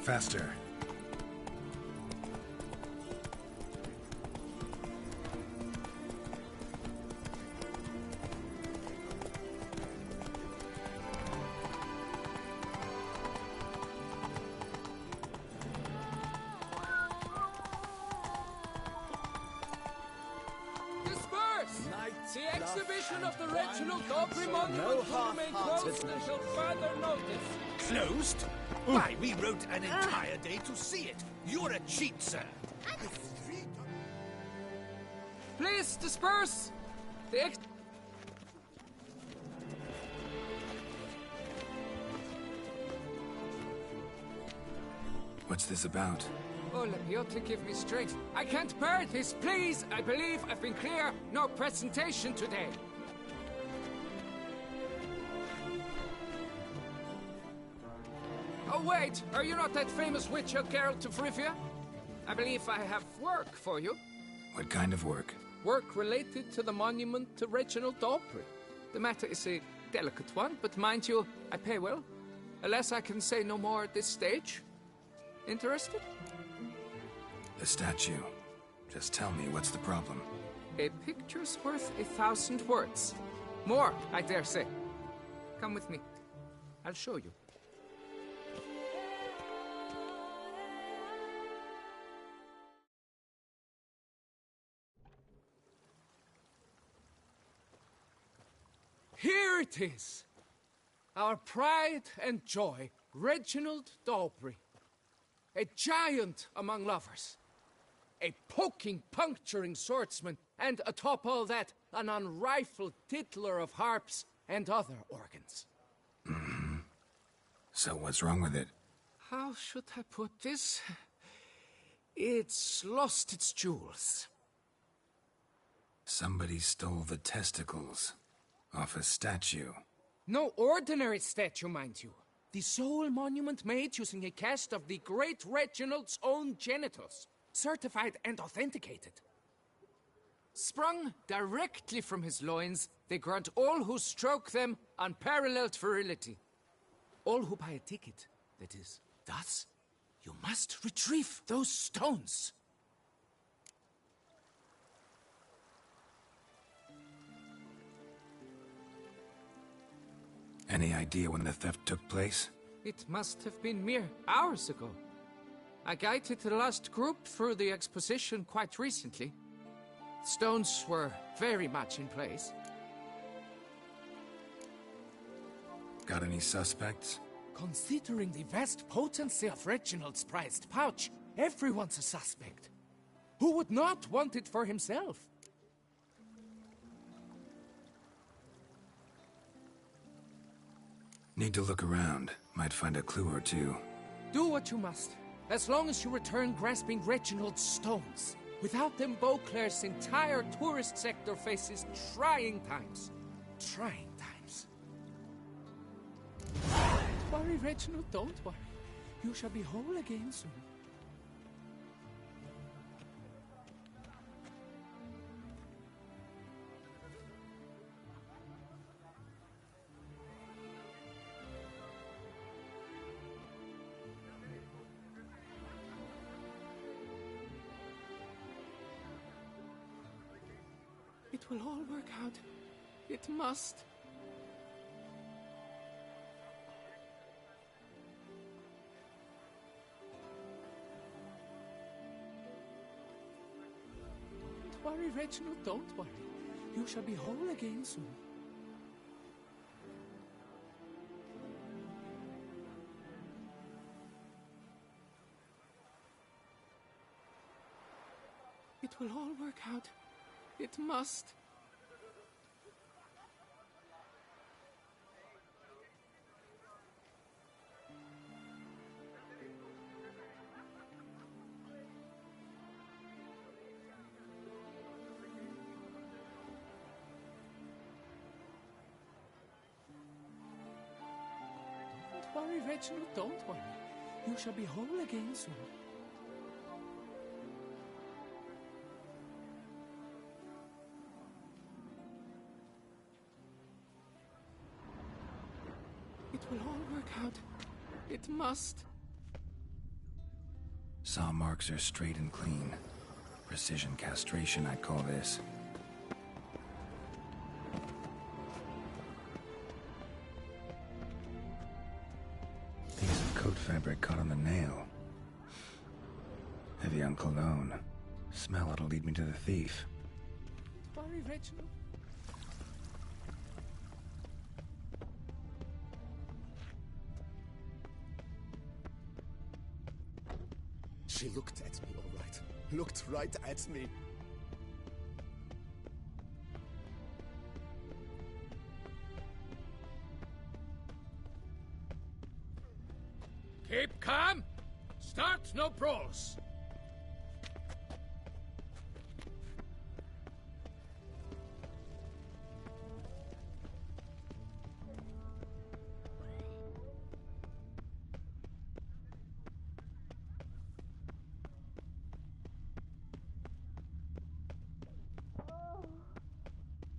Faster. The exhibition of the Reginald Aubrey Monument will remain closed until further notice. Closed? Why, we wrote an entire day to see it. You're a cheat, sir. Please disperse. What's this about? Oh, Lepiota, give me strength. I can't bear this, please! I believe I've been clear. No presentation today. Oh, wait! Are you not that famous witcher, Geralt of Rivia? I believe I have work for you. What kind of work? Work related to the monument to Reginald Aubrey. The matter is a delicate one, but mind you, I pay well. Alas, I can say no more at this stage. Interested? The statue. Just tell me, what's the problem? A picture's worth 1,000 words. More, I dare say. Come with me. I'll show you. Here it is. Our pride and joy, Reginald Aubrey. A giant among lovers. A poking, puncturing swordsman, and atop all that, an unrifled tittler of harps and other organs. Mm-hmm. So what's wrong with it? How should I put this? It's lost its jewels. Somebody stole the testicles off a statue. No ordinary statue, mind you. The sole monument made using a cast of the great Reginald's own genitals. Certified and authenticated. Sprung directly from his loins, they grant all who stroke them unparalleled virility. All who buy a ticket, that is. Thus, you must retrieve those stones. Any idea when the theft took place? It must have been mere hours ago. I guided the last group through the exposition quite recently. Stones were very much in place. Got any suspects? Considering the vast potency of Reginald's prized pouch, everyone's a suspect. Who would not want it for himself? Need to look around. Might find a clue or two. Do what you must. As long as you return grasping Reginald's stones. Without them, Beauclair's entire tourist sector faces trying times. Trying times. Don't worry, Reginald, don't worry. You shall be whole again soon. It will all work out. It must. Don't worry, Reginald, don't worry. You shall be whole again soon. It will all work out. It must. Don't worry, Reginald, don't worry. You shall be whole again soon. It will all work out. It must. Saw marks are straight and clean. Precision castration, I'd call this. Piece of coat fabric caught on the nail. Heavy on cologne. Smell it'll lead me to the thief. Worry, Reginald. She looked at me, all right. Looked right at me. Keep calm. Start no brawls.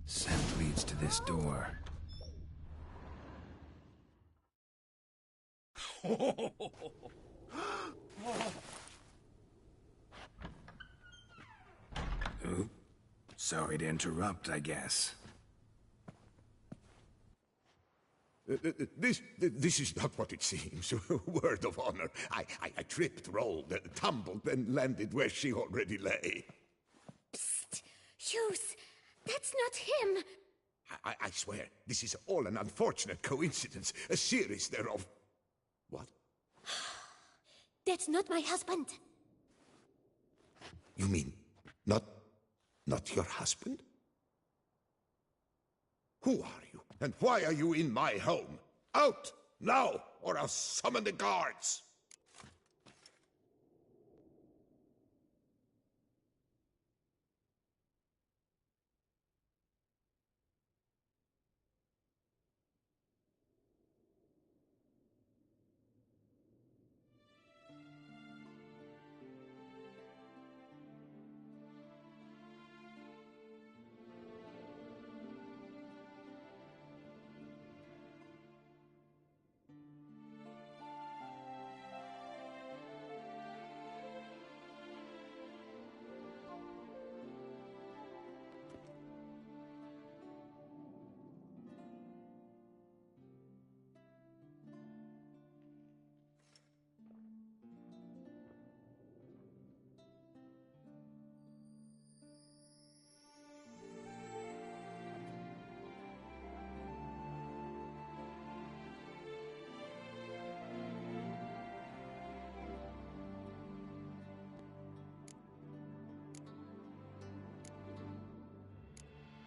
Scent leads to this door. Ooh. Sorry to interrupt, I guess. This is not what it seems. Word of honor. I tripped, rolled, tumbled, then landed where she already lay. Psst! Hughes! That's not him! I swear, this is all an unfortunate coincidence. A series thereof. What? That's not my husband. You mean, not your husband? Who are you? And why are you in my home? Out! Now! Or I'll summon the guards!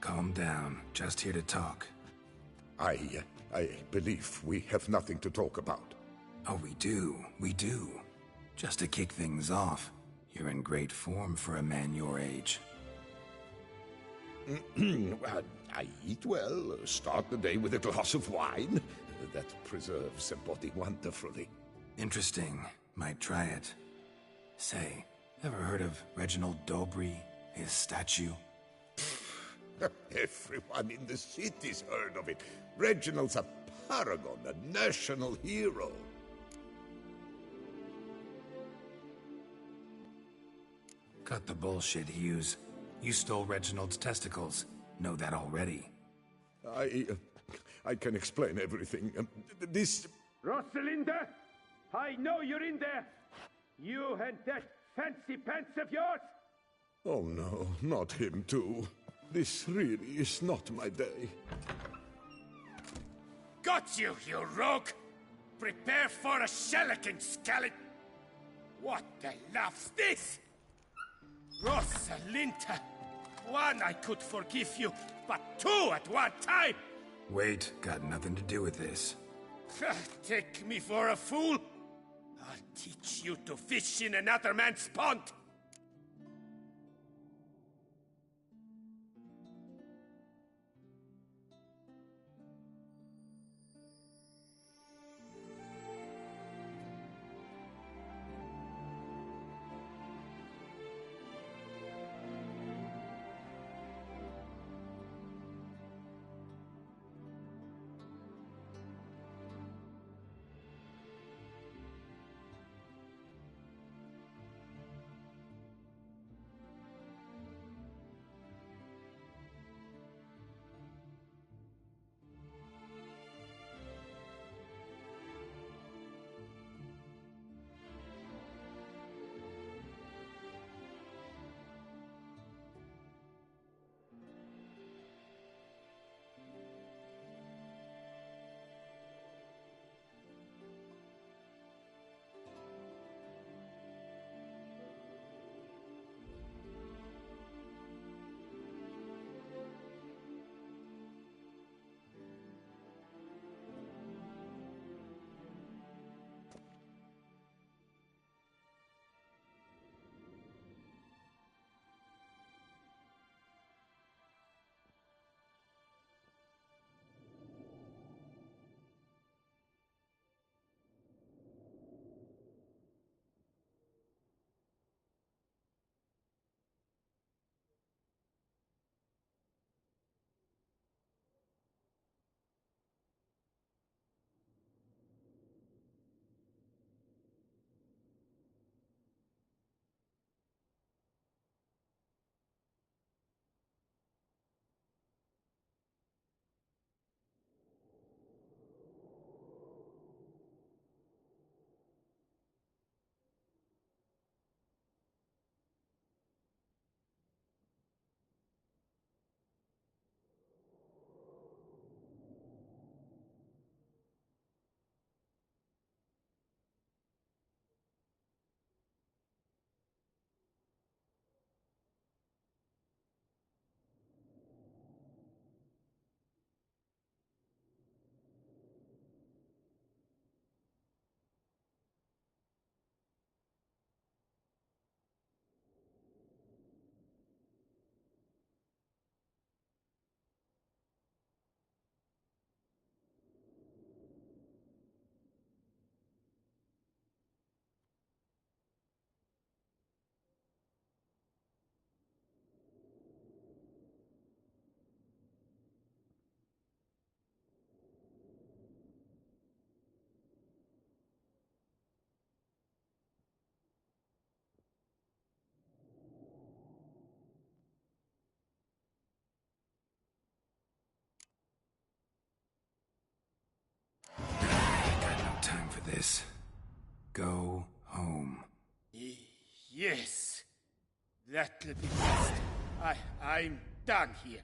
Calm down. Just here to talk. I believe we have nothing to talk about. Oh, we do. We do. Just to kick things off, you're in great form for a man your age. Well, I eat well, start the day with a glass of wine. That preserves a body wonderfully. Interesting. Might try it. Say, ever heard of Reginald Dobry, his statue? Everyone in the city's heard of it. Reginald's a paragon, a national hero. Cut the bullshit, Hughes. You stole Reginald's testicles. Know that already. I can explain everything. This... Rosalinda, I know you're in there. You and that fancy pants of yours. Oh no, not him too. This really is not my day. Got you, you rogue! Prepare for a shellacking, scallop! What the laugh's this? Rosalinda! One I could forgive you, but two at one time! Wait, got nothing to do with this. Take me for a fool? I'll teach you to fish in another man's pond! Go home. Yes. That'll be best. I'm done here.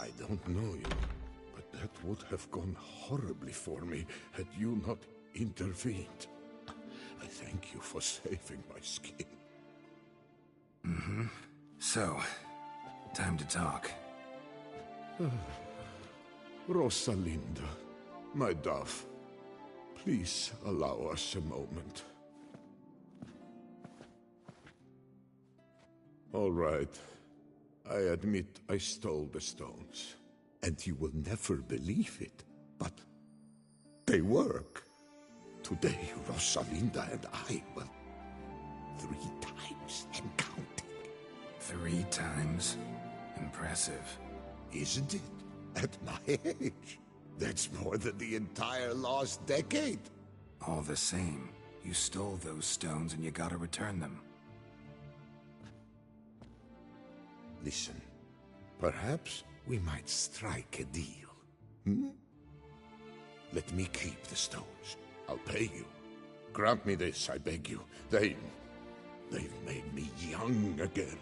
I don't know you, but that would have gone horribly for me had you not intervened. I thank you for saving my skin. Mm-hmm. So, time to talk. Rosalinda, my dove, please allow us a moment. All right. I admit I stole the stones. And you will never believe it, but they work. Today, Rosalinda and I, well, 3 times and counting. 3 times? Impressive. Isn't it? At my age. That's more than the entire last decade. All the same, you stole those stones and you gotta return them. Listen, perhaps we might strike a deal. Hmm? Let me keep the stones. I'll pay you. Grant me this, I beg you. They've made me young again.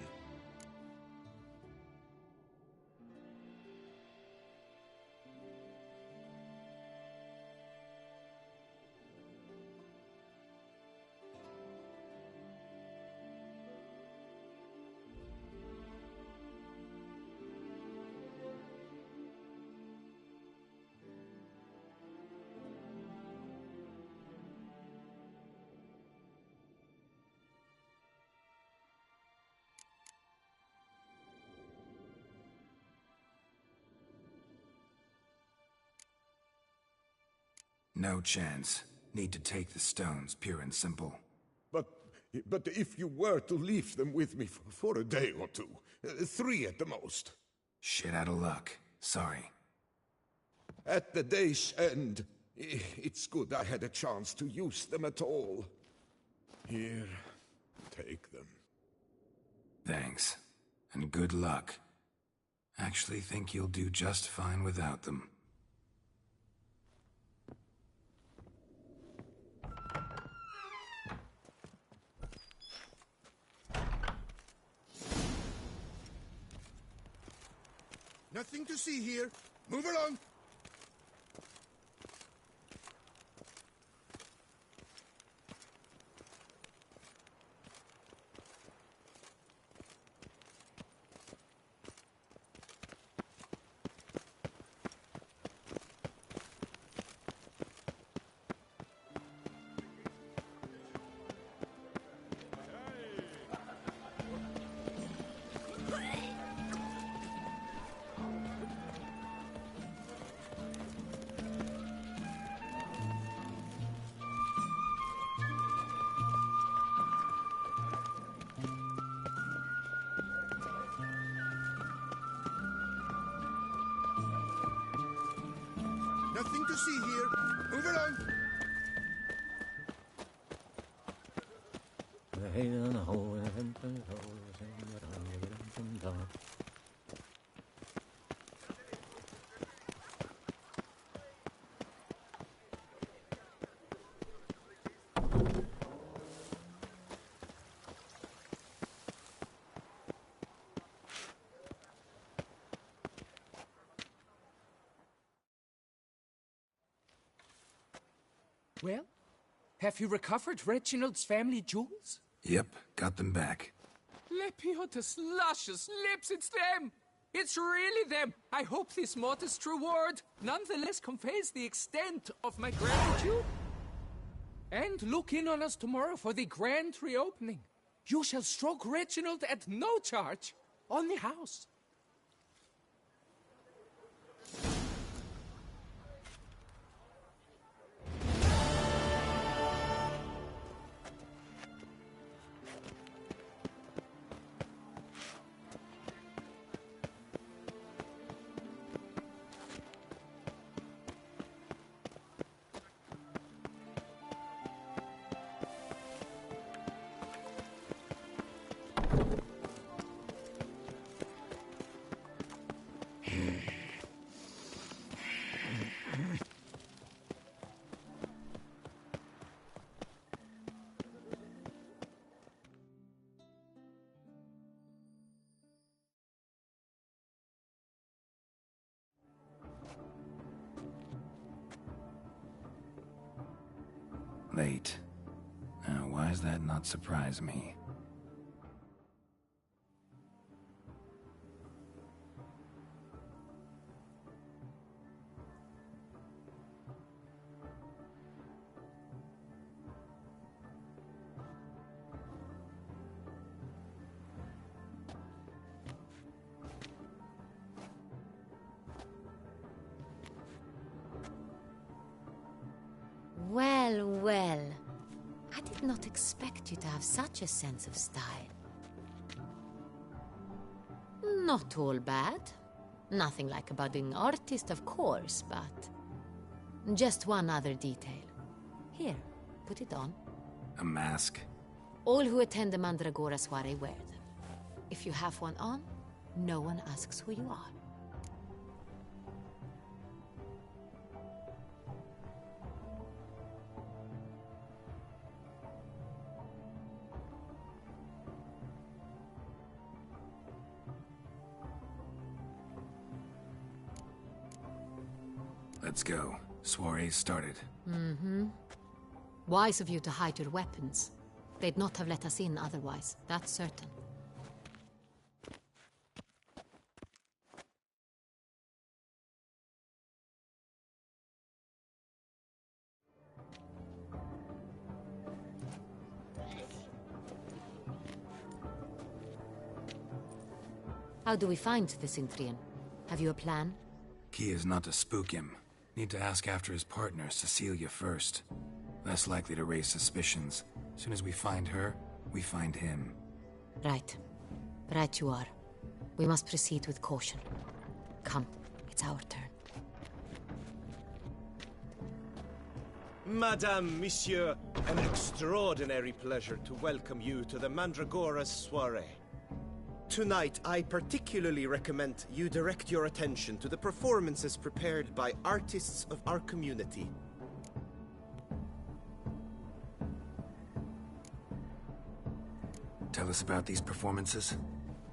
No chance. Need to take the stones, pure and simple. But if you were to leave them with me for a day or 2, 3 at the most. Shit out of luck. Sorry. At the day's end, it's good I had a chance to use them at all. Here, take them. Thanks. And good luck. Actually think you'll do just fine without them. Nothing to see here. Move along. Nothing to see here. Move along. Well, have you recovered Reginald's family jewels? Yep, got them back. Lepiotus luscious lips, it's them! It's really them! I hope this modest reward nonetheless conveys the extent of my gratitude. And look in on us tomorrow for the grand reopening. You shall stroke Reginald at no charge on the house. late. Now, why does that not surprise me? Well, well. I did not expect you to have such a sense of style. Not all bad. Nothing like a budding artist, of course, but... just one other detail. Here, put it on. A mask? All who attend the Mandragora soiree wear them. If you have one on, no one asks who you are. Let's go. Soiree started. Mm-hmm. Wise of you to hide your weapons. They'd not have let us in otherwise, that's certain. How do we find the Cintrian? Have you a plan? Key is not to spook him. Need to ask after his partner, Cecilia, first. Less likely to raise suspicions. As soon as we find her, we find him. Right. Right you are. We must proceed with caution. Come, it's our turn. Madame, Monsieur, an extraordinary pleasure to welcome you to the Mandragora's soiree. Tonight, I particularly recommend you direct your attention to the performances prepared by artists of our community. Tell us about these performances.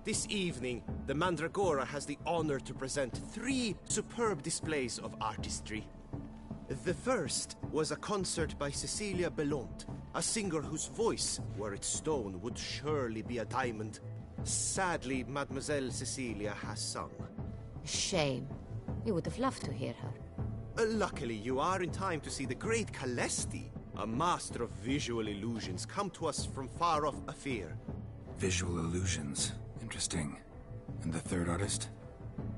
This evening, the Mandragora has the honor to present 3 superb displays of artistry. The first was a concert by Cecilia Belont, a singer whose voice, were it stone, would surely be a diamond. Sadly, Mademoiselle Cecilia has sung. Shame. We would have loved to hear her. Luckily, you are in time to see the great Calesti, a master of visual illusions, come to us from far off Afir. Visual illusions. Interesting. And the third artist?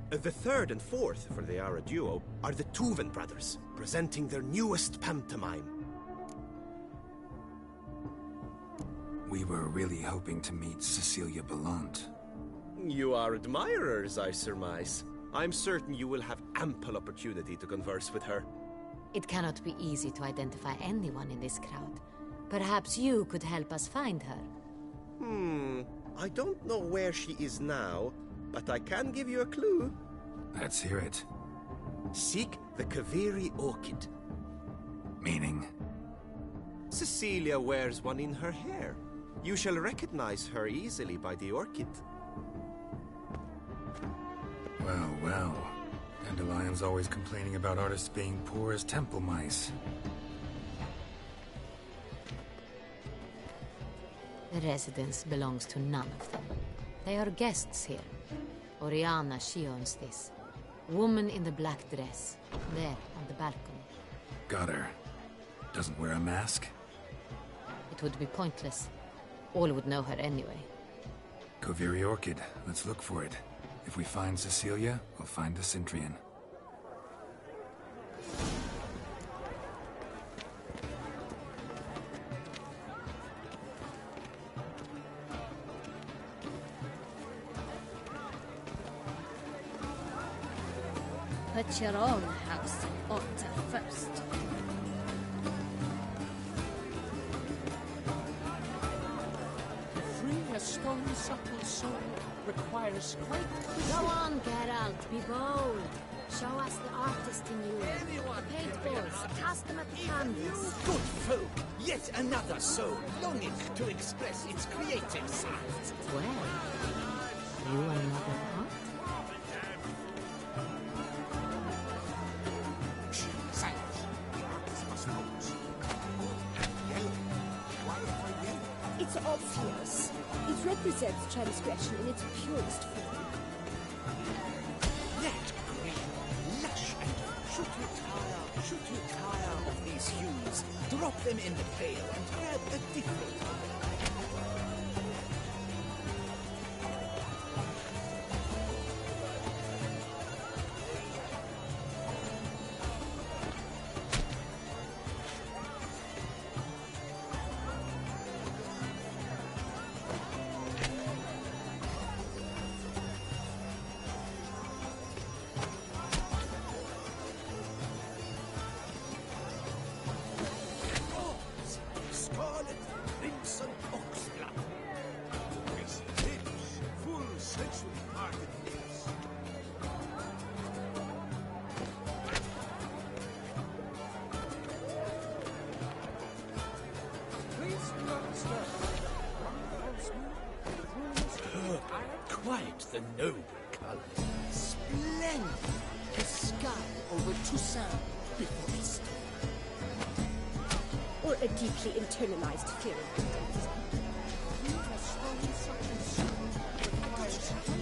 The third and fourth, for they are a duo, are the Tuven brothers, presenting their newest pantomime. We were really hoping to meet Cecilia Belont. You are admirers, I surmise. I'm certain you will have ample opportunity to converse with her. It cannot be easy to identify anyone in this crowd. Perhaps you could help us find her. I don't know where she is now, but I can give you a clue. Let's hear it. Seek the Kaviri orchid. Meaning? Cecilia wears one in her hair. You shall recognize her easily by the orchid. Well, well. Dandelion's always complaining about artists being poor as temple mice. The residence belongs to none of them. They are guests here. Oriana, she owns this. Woman in the black dress. There, on the balcony. Got her. Doesn't wear a mask? It would be pointless. All would know her anyway. Kaviri Orchid. Let's look for it. If we find Cecilia, we'll find the Cintrian. Put your own house in order first. To free a stone subtle soul requires quite a Go on, Geralt, be bold. Show us the artist in you. The paintballs, cast them at the canvas. Good folk, yet another soul longing to express its creative side. Well, you are not of art? It's obvious. It represents transgression in its purest form. That green, lush and should you tire of these hues, drop them in the pail and grab a different one. Quite the noble colors. Splendid! The sky over Toussaint before Easter. Or a deeply internalized fear of identity.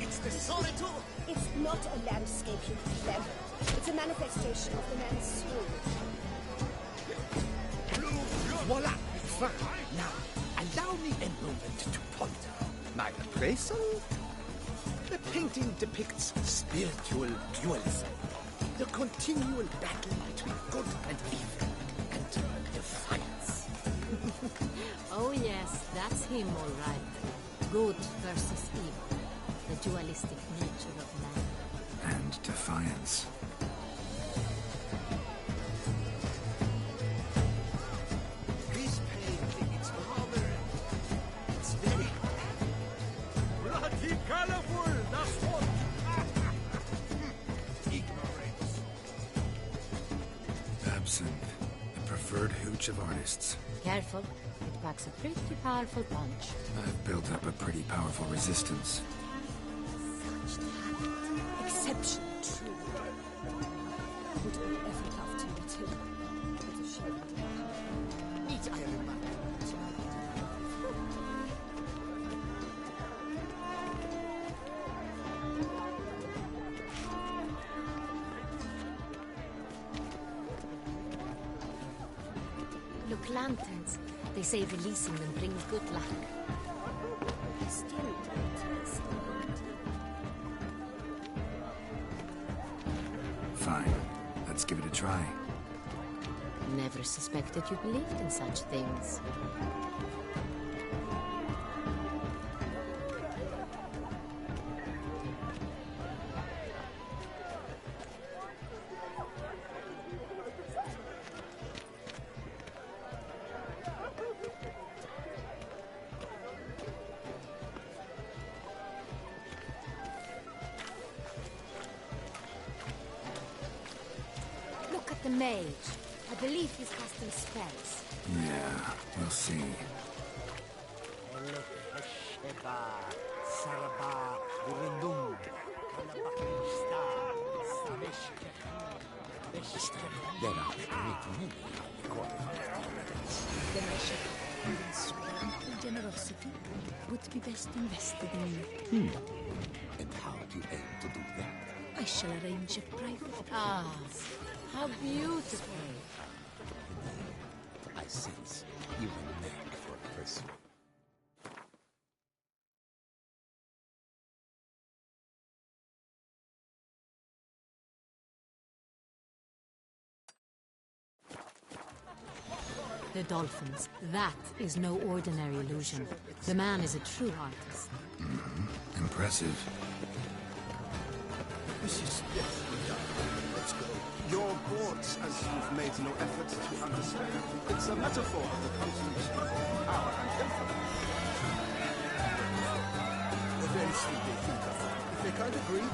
It's the Solitude! It's not a landscape you clever. It's a manifestation of the man's soul. Voila! Fine. Now, allow me a moment to ponder. My appraisal? The painting depicts spiritual dualism. The continual battle between good and evil. And defiance. Oh yes, that's him all right. Good versus evil. The dualistic nature of man. And defiance. This painting, it's rather... It's very... bloody colorful, that's what... Ignorance. Absinthe, the preferred hooch of artists. Careful, it packs a pretty powerful punch. I've built up a pretty powerful resistance. Exception true. Would we ever love to meet him? It's a shame. Eat Iron Man. Look, lanterns. They say releasing them brings good luck. Still don't stand. Fine. Let's give it a try. Never suspected you believed in such things. Look at the mage. I believe he's casting spells. Yeah, we'll see. Then I should and generosity would be best invested in. And how do you aim to do that? I shall arrange a private. Ah, how beautiful. I sense you have a knack for pursuit. The dolphins. That is no ordinary illusion. The man is a true artist. Impressive. This is definitely done. Let's go. Your boards, as you've made no effort to understand. It's a metaphor of the constant struggle for power and influence. Eventually they think of it. If they can't agree,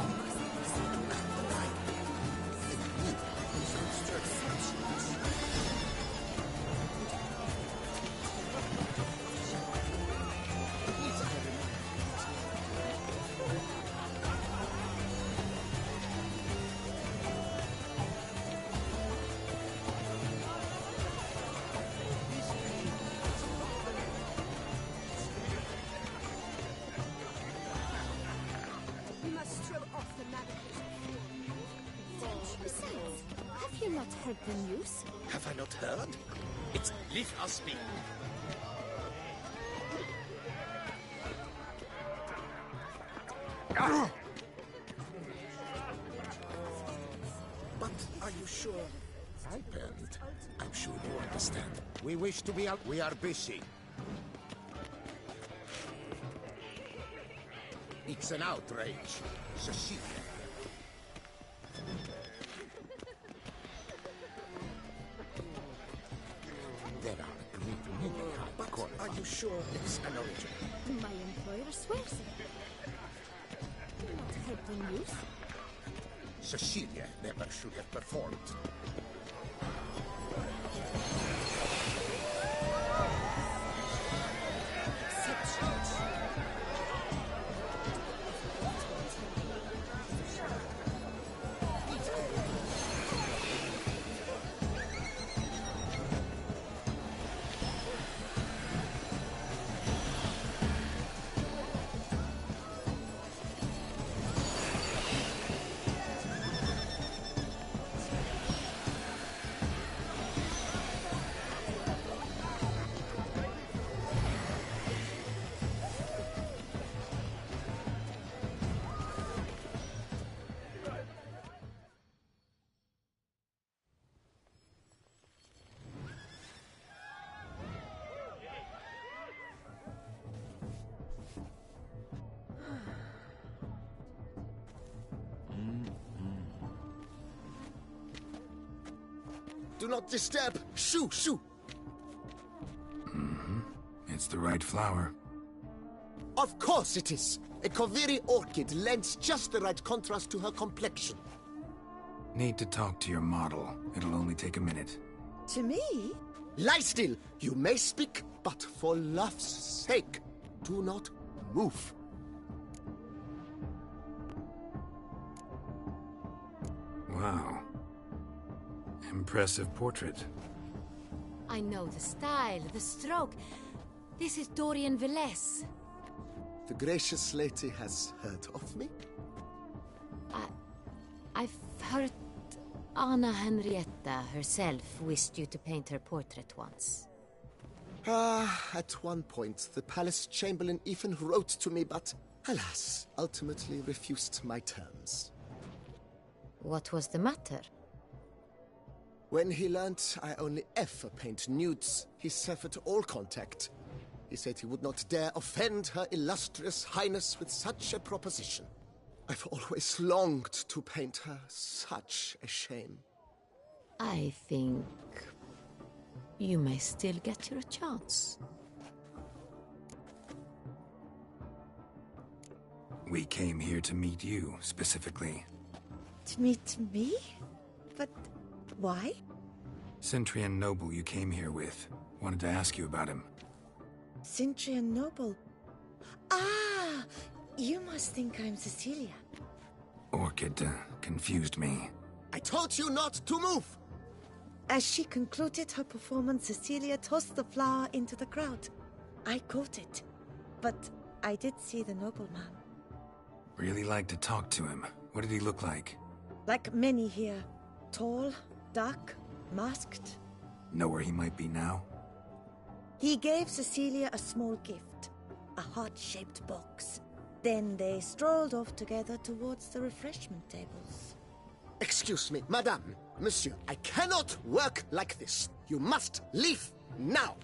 helping use. Have I not heard? It's Leaf Husby. But are you sure? And I'm sure you understand. We wish to be out. We are busy. It's an outrage, Cecilia. There are a great many hardcore. Are you sure it's an original? My employer swears it. Not helping use. Cecilia never should have performed. Do not disturb! Shoo! Shoo! It's the right flower. Of course it is! A Koviri orchid lends just the right contrast to her complexion. Need to talk to your model. It'll only take a minute. To me? Lie still! You may speak, but for love's sake, do not move. Wow. Impressive portrait. I know the style, the stroke. This is Dorian Velez. The gracious lady has heard of me? I've heard Anna Henrietta herself wished you to paint her portrait once. At one point, the palace chamberlain even wrote to me, but, alas, ultimately refused my terms. What was the matter? When he learned I only ever paint nudes, he severed all contact. He said he would not dare offend her illustrious highness with such a proposition. I've always longed to paint her. Such a shame. I think you may still get your chance. We came here to meet you, specifically. To meet me? But why? Centrian noble you came here with. Wanted to ask you about him. Centrian noble. Ah! You must think I'm Cecilia. Orchid confused me. I told you not to move! As she concluded her performance, Cecilia tossed the flower into the crowd. I caught it, but I did see the nobleman. Really like to talk to him. What did he look like? Like many here. Tall, dark, masked. Know where he might be now? He gave Cecilia a small gift, a heart-shaped box. Then they strolled off together towards the refreshment tables. Excuse me, madame, monsieur, I cannot work like this. You must leave now.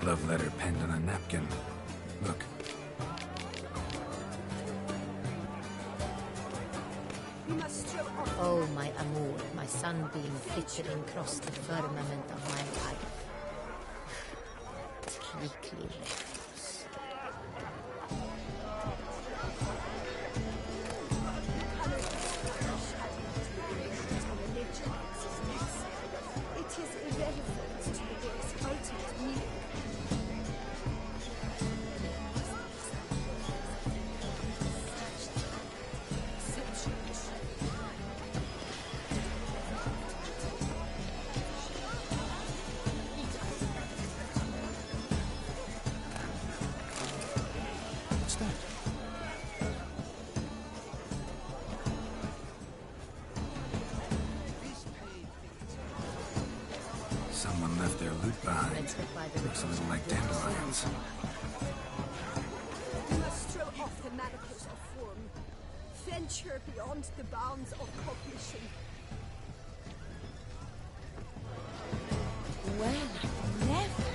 Love letter penned on a napkin. Look. Oh, my amour, my sunbeam flickering across the firmament of my life. Trickly refuse. that? Someone left their loot behind. Looks a little like dandelions. You must throw off the manacles of form. Venture beyond the bounds of cognition. Well, never.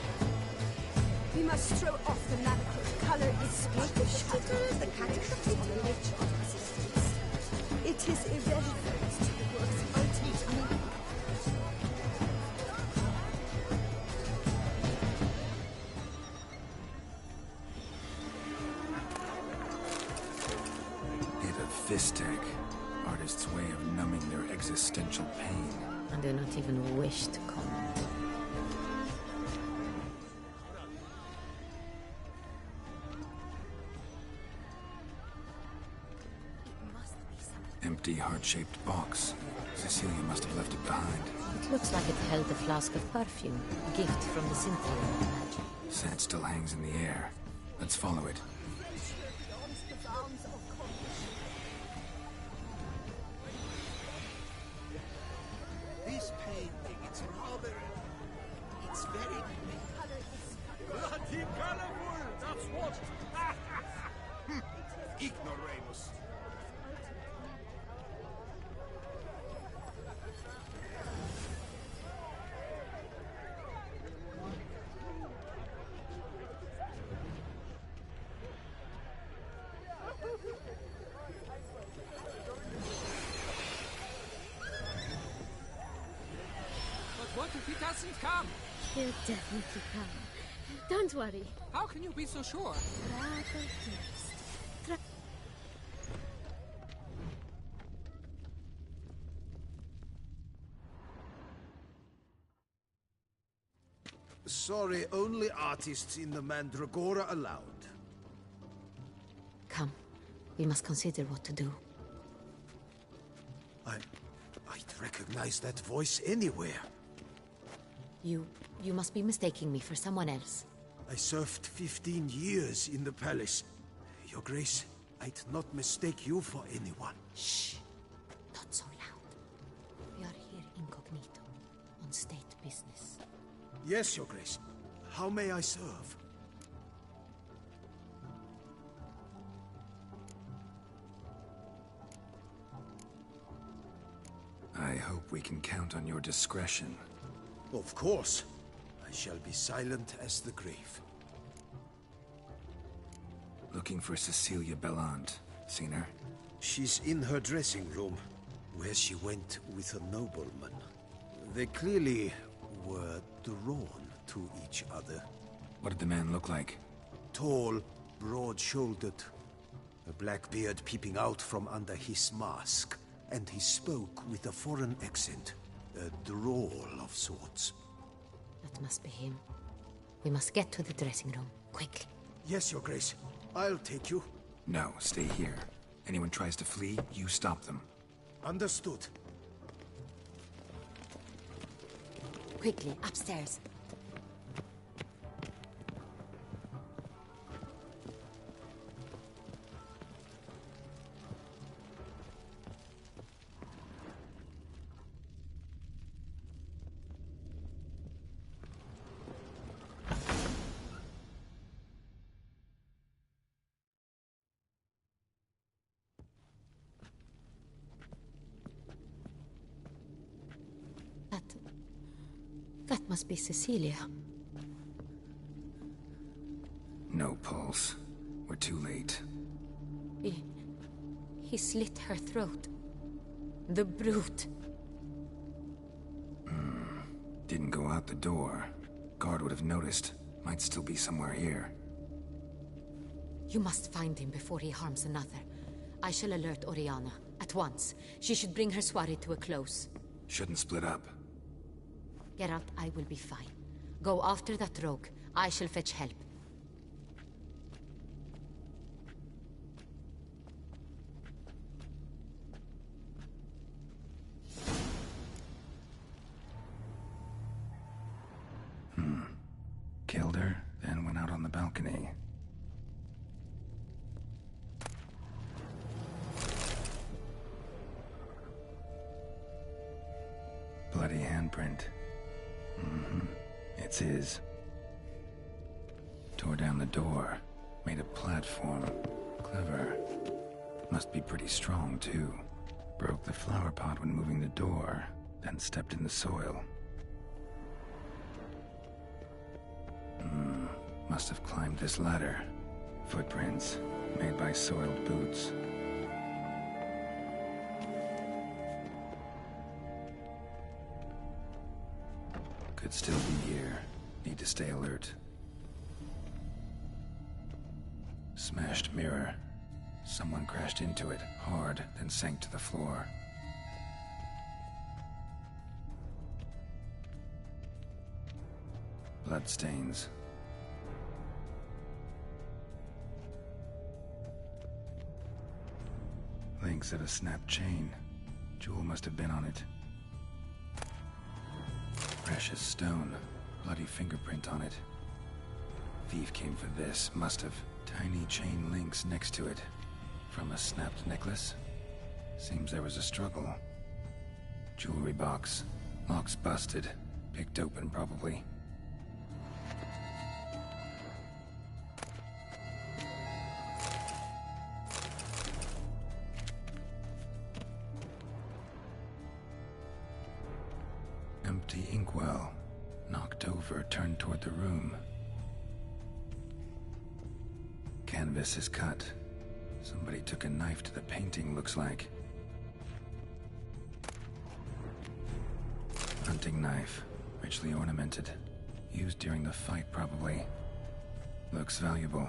We must throw off the manacles. Color is the shadow, the character on the nature of existence. It is irrelevant to the work's ultimate meaning. Hit of fistic. Artist's way of numbing their existential pain. I do not even wish to comment. Empty, heart-shaped box. Cecilia must have left it behind. It looks like it held a flask of perfume, a gift from the Cynthia. Scent still hangs in the air. Let's follow it. This painting, it's rather... It's very... Bloody colorful, that's what! Ignoramus. But what if he doesn't come? He'll definitely come. Don't worry. How can you be so sure? Rather dearest. Sorry, only artists in the Mandragora allowed. Come. We must consider what to do. I'd recognize that voice anywhere. You must be mistaking me for someone else. I served 15 years in the palace. Your Grace, I'd not mistake you for anyone. Shh. Not so loud. We are here incognito, on state business. Yes, Your Grace. How may I serve? I hope we can count on your discretion. Of course. I shall be silent as the grave. Looking for Cecilia Bellant. Seen her? She's in her dressing room, where she went with a nobleman. They clearly were drawn to each other. What did the man look like? Tall, broad-shouldered, a black beard peeping out from under his mask, and he spoke with a foreign accent, a drawl of sorts. That must be him. We must get to the dressing room, quickly. Yes, Your Grace. I'll take you. No, stay here. Anyone tries to flee, you stop them. Understood. Quickly, upstairs. That must be Cecilia. No pulse. We're too late. He slit her throat. The brute. Didn't go out the door. Guard would have noticed. Might still be somewhere here. You must find him before he harms another. I shall alert Oriana. At once. She should bring her soirée to a close. Shouldn't split up. Geralt, I will be fine. Go after that rogue. I shall fetch help. Killed her, then went out on the balcony. handprint. It's his. Tore down the door. Made a platform. Clever. Must be pretty strong, too. Broke the flower pot when moving the door, then stepped in the soil. Must have climbed this ladder. Footprints, made by soiled boots. Could still be here. Need to stay alert. Smashed mirror. Someone crashed into it, hard, then sank to the floor. Bloodstains. Links of a snapped chain. Jewel must have been on it. Precious stone. Bloody fingerprint on it. Thief came for this. Must have. Tiny chain links next to it. From a snapped necklace? Seems there was a struggle. Jewelry box. Lock's busted. Picked open, probably. Empty inkwell. Knocked over, turned toward the room. Canvas is cut. Somebody took a knife to the painting, looks like. Hunting knife. Richly ornamented. Used during the fight, probably. Looks valuable,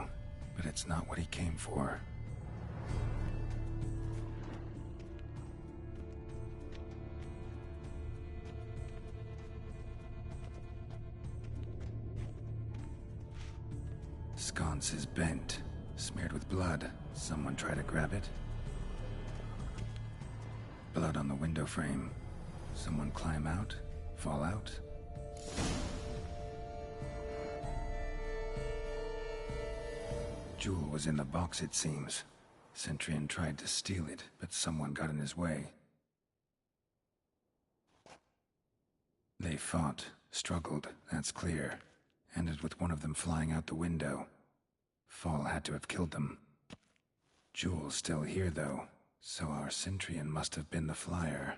but it's not what he came for. Sconce is bent, smeared with blood. Someone try to grab it? Blood on the window frame. Someone climb out? Fall out? Jewel was in the box, it seems. Centurion tried to steal it, but someone got in his way. They fought, struggled, that's clear. Ended with one of them flying out the window. Fall had to have killed them. Jewel's still here, though, so our Centurion must have been the flyer.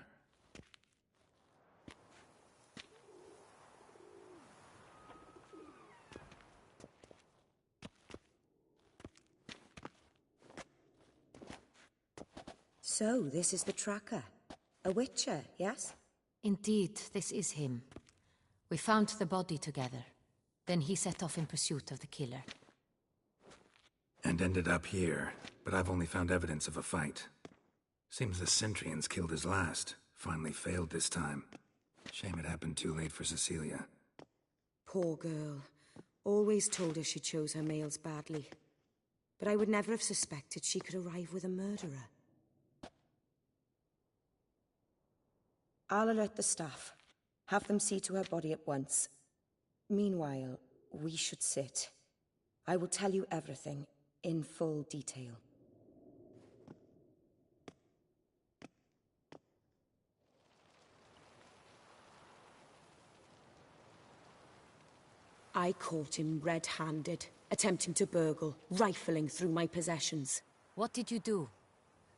So, this is the tracker. A witcher, yes? Indeed, this is him. We found the body together. Then he set off in pursuit of the killer. And ended up here, but I've only found evidence of a fight. Seems the Centurions killed his last. Finally failed this time. Shame it happened too late for Cecilia. Poor girl. Always told her she chose her males badly. But I would never have suspected she could arrive with a murderer. I'll alert the staff. Have them see to her body at once. Meanwhile, we should sit. I will tell you everything, in full detail. I caught him red-handed, attempting to burgle, rifling through my possessions. What did you do?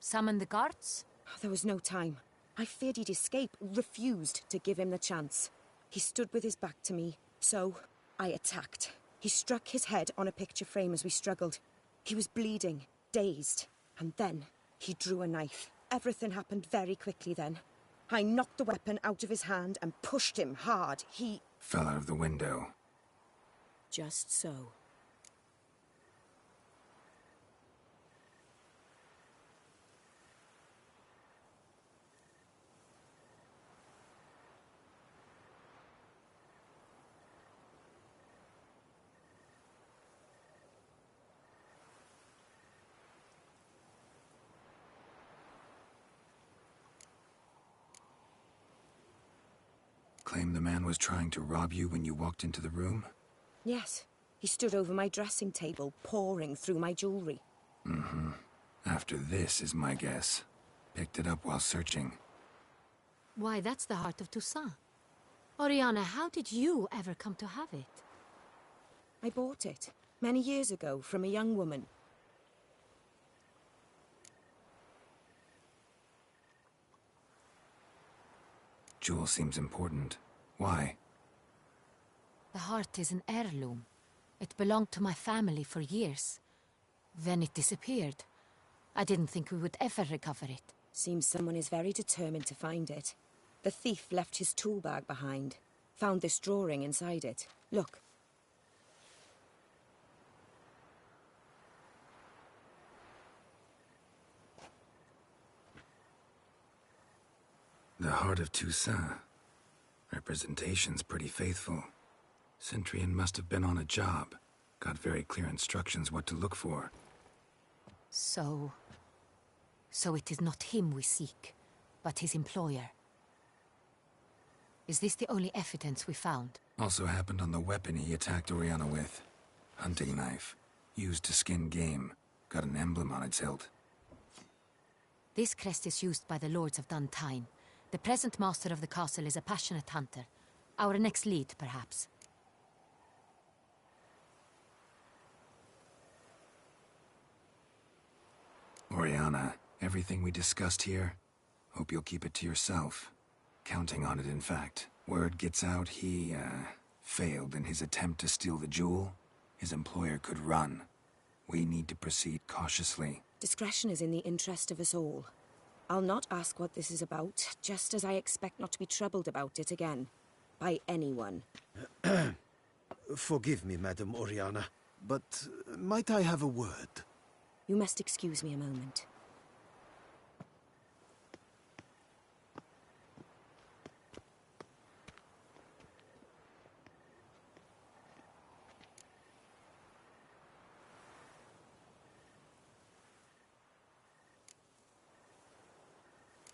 Summon the guards? There was no time. I feared he'd escape, refused to give him the chance. He stood with his back to me, so I attacked. He struck his head on a picture frame as we struggled. He was bleeding, dazed, and then he drew a knife. Everything happened very quickly then. I knocked the weapon out of his hand and pushed him hard. He fell out of the window. Just so. Claim the man was trying to rob you when you walked into the room? Yes. He stood over my dressing table, pouring through my jewelry. After this is my guess. Picked it up while searching. Why, that's the heart of Toussaint. Oriana, how did you ever come to have it? I bought it many years ago from a young woman. Jewel seems important. Why? The heart is an heirloom. It belonged to my family for years. Then it disappeared. I didn't think we would ever recover it. Seems someone is very determined to find it. The thief left his tool bag behind. Found this drawing inside it. Look. The Heart of Toussaint. Representation's pretty faithful. Centurion must have been on a job. Got very clear instructions what to look for. So it is not him we seek, but his employer. Is this the only evidence we found? Also happened on the weapon he attacked Oriana with. Hunting knife. Used to skin game. Got an emblem on its hilt. This crest is used by the Lords of Duntine. The present master of the castle is a passionate hunter. Our next lead, perhaps. Oriana, everything we discussed here, hope you'll keep it to yourself. Counting on it, in fact. Word gets out he, failed in his attempt to steal the jewel. His employer could run. We need to proceed cautiously. Discretion is in the interest of us all. I'll not ask what this is about, just as I expect not to be troubled about it again. By anyone. Forgive me, Madam Oriana, but might I have a word? You must excuse me a moment.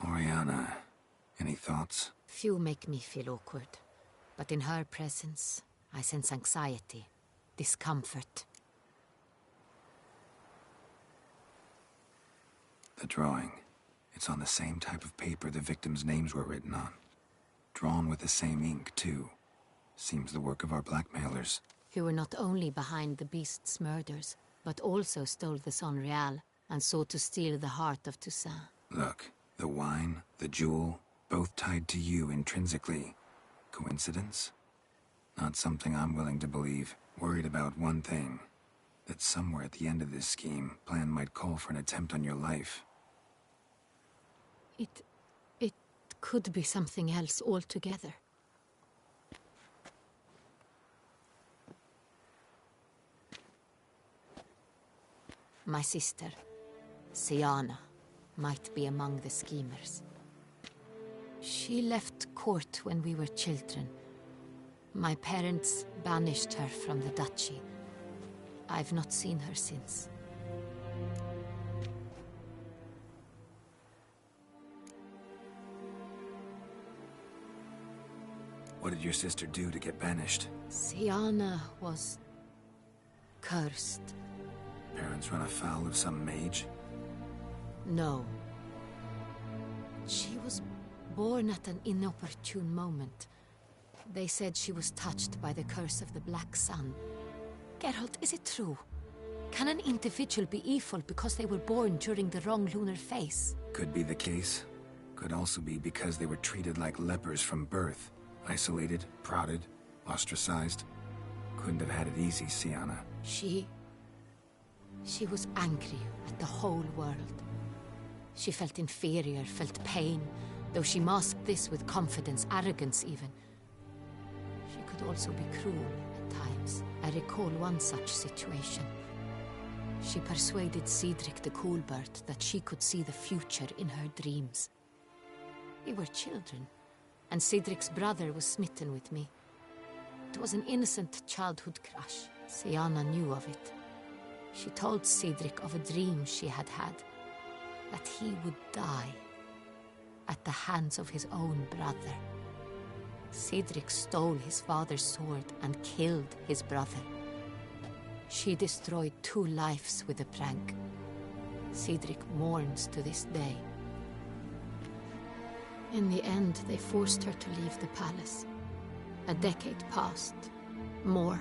Oriana, any thoughts? Few make me feel awkward, but in her presence, I sense anxiety, discomfort. The drawing. It's on the same type of paper the victims' names were written on. Drawn with the same ink, too. Seems the work of our blackmailers. Who were not only behind the beast's murders, but also stole the Son Real and sought to steal the heart of Toussaint. Look, the wine, the jewel, both tied to you intrinsically. Coincidence? Not something I'm willing to believe. Worried about one thing. That somewhere at the end of this scheme, plan might call for an attempt on your life. It could be something else altogether. My sister, Siana, might be among the schemers. She left court when we were children. My parents banished her from the duchy. I've not seen her since. What did your sister do to get banished? Siana was cursed. Parents run afoul of some mage? No. She was born at an inopportune moment. They said she was touched by the curse of the Black Sun. Geralt, is it true? Can an individual be evil because they were born during the wrong lunar phase? Could be the case. Could also be because they were treated like lepers from birth. Isolated, prodded, ostracized. Couldn't have had it easy, Siana. She was angry at the whole world. She felt inferior, felt pain, though she masked this with confidence, arrogance even. She could also be cruel at times. I recall one such situation. She persuaded Cedric the Coolbird that she could see the future in her dreams. We were children, and Cedric's brother was smitten with me. It was an innocent childhood crush. Siana knew of it. She told Cedric of a dream she had had, that he would die at the hands of his own brother. Cedric stole his father's sword and killed his brother. She destroyed 2 lives with a prank. Cedric mourns to this day. In the end, they forced her to leave the palace. A decade passed. More.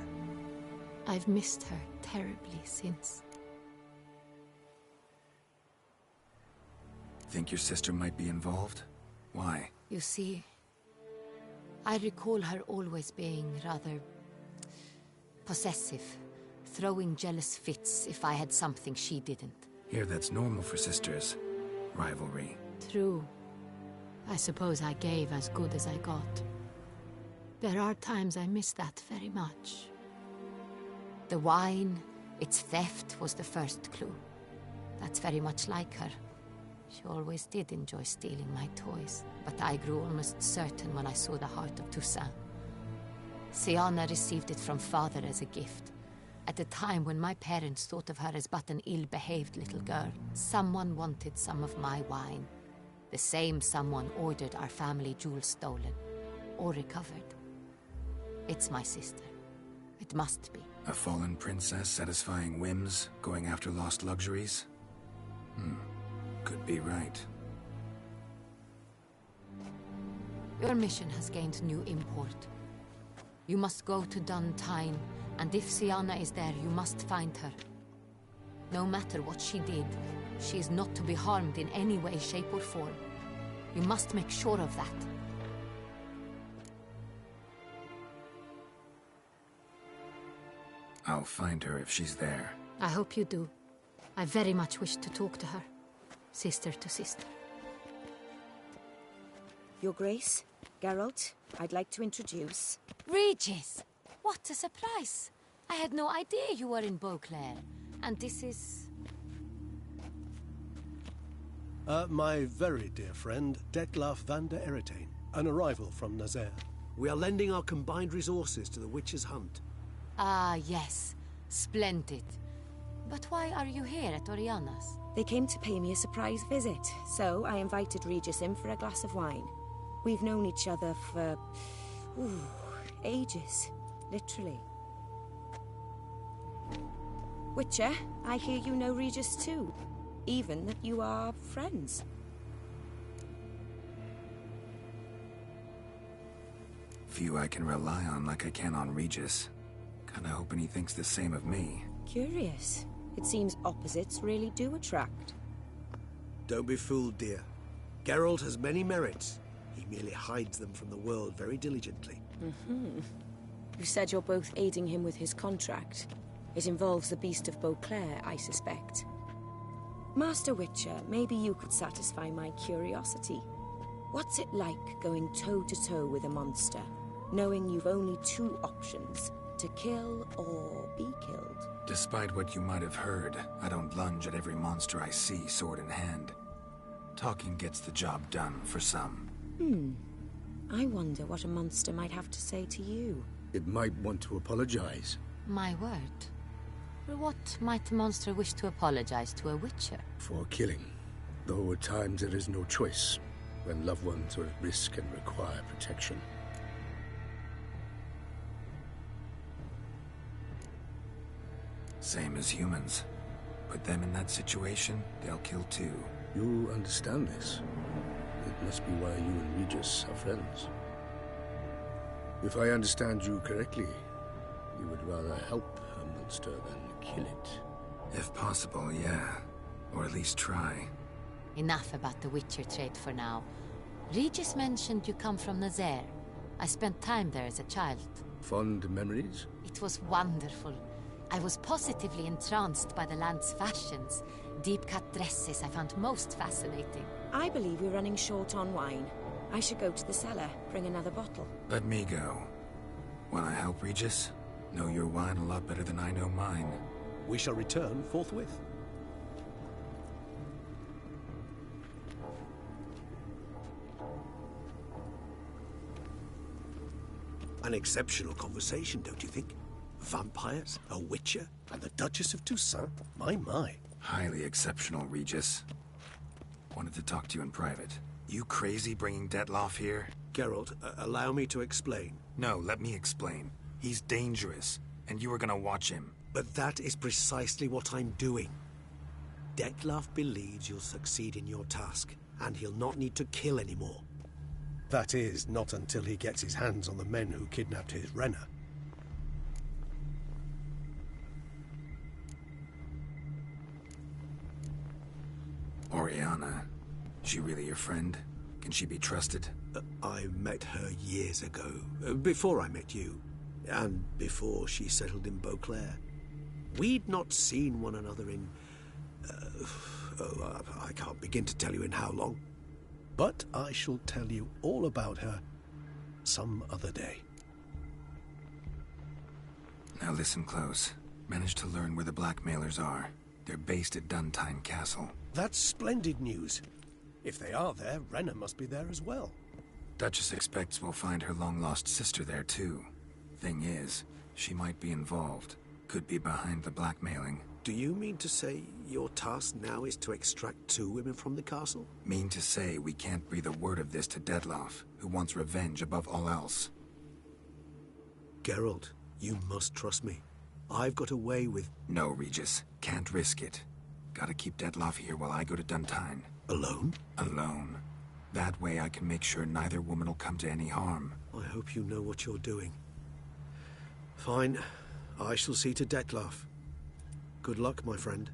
I've missed her terribly since. Think your sister might be involved? Why? You see, I recall her always being rather possessive, throwing jealous fits if I had something she didn't. Here, that's normal for sisters. Rivalry. True. I suppose I gave as good as I got. There are times I miss that very much. The wine, its theft, was the first clue. That's very much like her. She always did enjoy stealing my toys, but I grew almost certain when I saw the heart of Toussaint. Siana received it from father as a gift. At a time when my parents thought of her as but an ill-behaved little girl, someone wanted some of my wine. The same someone ordered our family jewels stolen, or recovered. It's my sister. It must be. A fallen princess satisfying whims, going after lost luxuries? Could be right. Your mission has gained new import. You must go to Duntine, and if Siana is there, you must find her. No matter what she did, she is not to be harmed in any way, shape, or form. You must make sure of that. I'll find her if she's there. I hope you do. I very much wish to talk to her. Sister to sister. Your Grace, Geralt, I'd like to introduce... Regis! What a surprise! I had no idea you were in Beauclair. And this is... My very dear friend, Detlaf van der Eretain, an arrival from Nazaire. We are lending our combined resources to the Witch's Hunt. Ah, yes. Splendid. But why are you here at Oriana's? They came to pay me a surprise visit, so I invited Regis in for a glass of wine. We've known each other for... ages. Literally. Witcher, I hear you know Regis too. Even that you are friends. Few I can rely on like I can on Regis. Kinda hoping he thinks the same of me. Curious. It seems opposites really do attract. Don't be fooled, dear. Geralt has many merits. He merely hides them from the world very diligently. You said you're both aiding him with his contract. It involves the Beast of Beauclair, I suspect. Master Witcher, maybe you could satisfy my curiosity. What's it like going toe-to-toe with a monster, knowing you've only two options, to kill or be killed? Despite what you might have heard, I don't lunge at every monster I see, sword in hand. Talking gets the job done, for some. I wonder what a monster might have to say to you. It might want to apologize. My word. For what might a monster wish to apologize to a witcher? For killing. Though at times there is no choice, when loved ones are at risk and require protection. Same as humans. Put them in that situation, they'll kill too. You understand this. It must be why you and Regis are friends. If I understand you correctly, you would rather help a monster than kill it. If possible, yeah. Or at least try. Enough about the Witcher trade for now. Regis mentioned you come from Nazaire. I spent time there as a child. Fond memories? It was wonderful. I was positively entranced by the land's fashions. Deep-cut dresses I found most fascinating. I believe we're running short on wine. I should go to the cellar, bring another bottle. Let me go. Wanna help, Regis? Know your wine a lot better than I know mine. We shall return forthwith. An exceptional conversation, don't you think? Vampires, a witcher, and the Duchess of Toussaint? My. Highly exceptional, Regis. Wanted to talk to you in private. You crazy bringing Detlaf here? Geralt, allow me to explain. No, let me explain. He's dangerous, and you were gonna watch him. But that is precisely what I'm doing. Detlaf believes you'll succeed in your task, and he'll not need to kill anymore. That is, not until he gets his hands on the men who kidnapped his Renner. Oriana, she really your friend? Can she be trusted? I met her years ago, before I met you, and before she settled in Beauclair. We'd not seen one another in... I can't begin to tell you in how long. But I shall tell you all about her some other day. Now listen close. Managed to learn where the blackmailers are. They're based at Duntine Castle. That's splendid news. If they are there, Renner must be there as well. Duchess expects we'll find her long-lost sister there, too. Thing is, she might be involved. Could be behind the blackmailing. Do you mean to say your task now is to extract 2 women from the castle? Mean to say we can't breathe a word of this to Dettlaff, who wants revenge above all else. Geralt, you must trust me. I've got a way with... No, Regis. Can't risk it. Gotta keep Dettlaff here while I go to Duntine. Alone? Alone. That way I can make sure neither woman will come to any harm. I hope you know what you're doing. Fine. I shall see to Dettlaff. Good luck, my friend.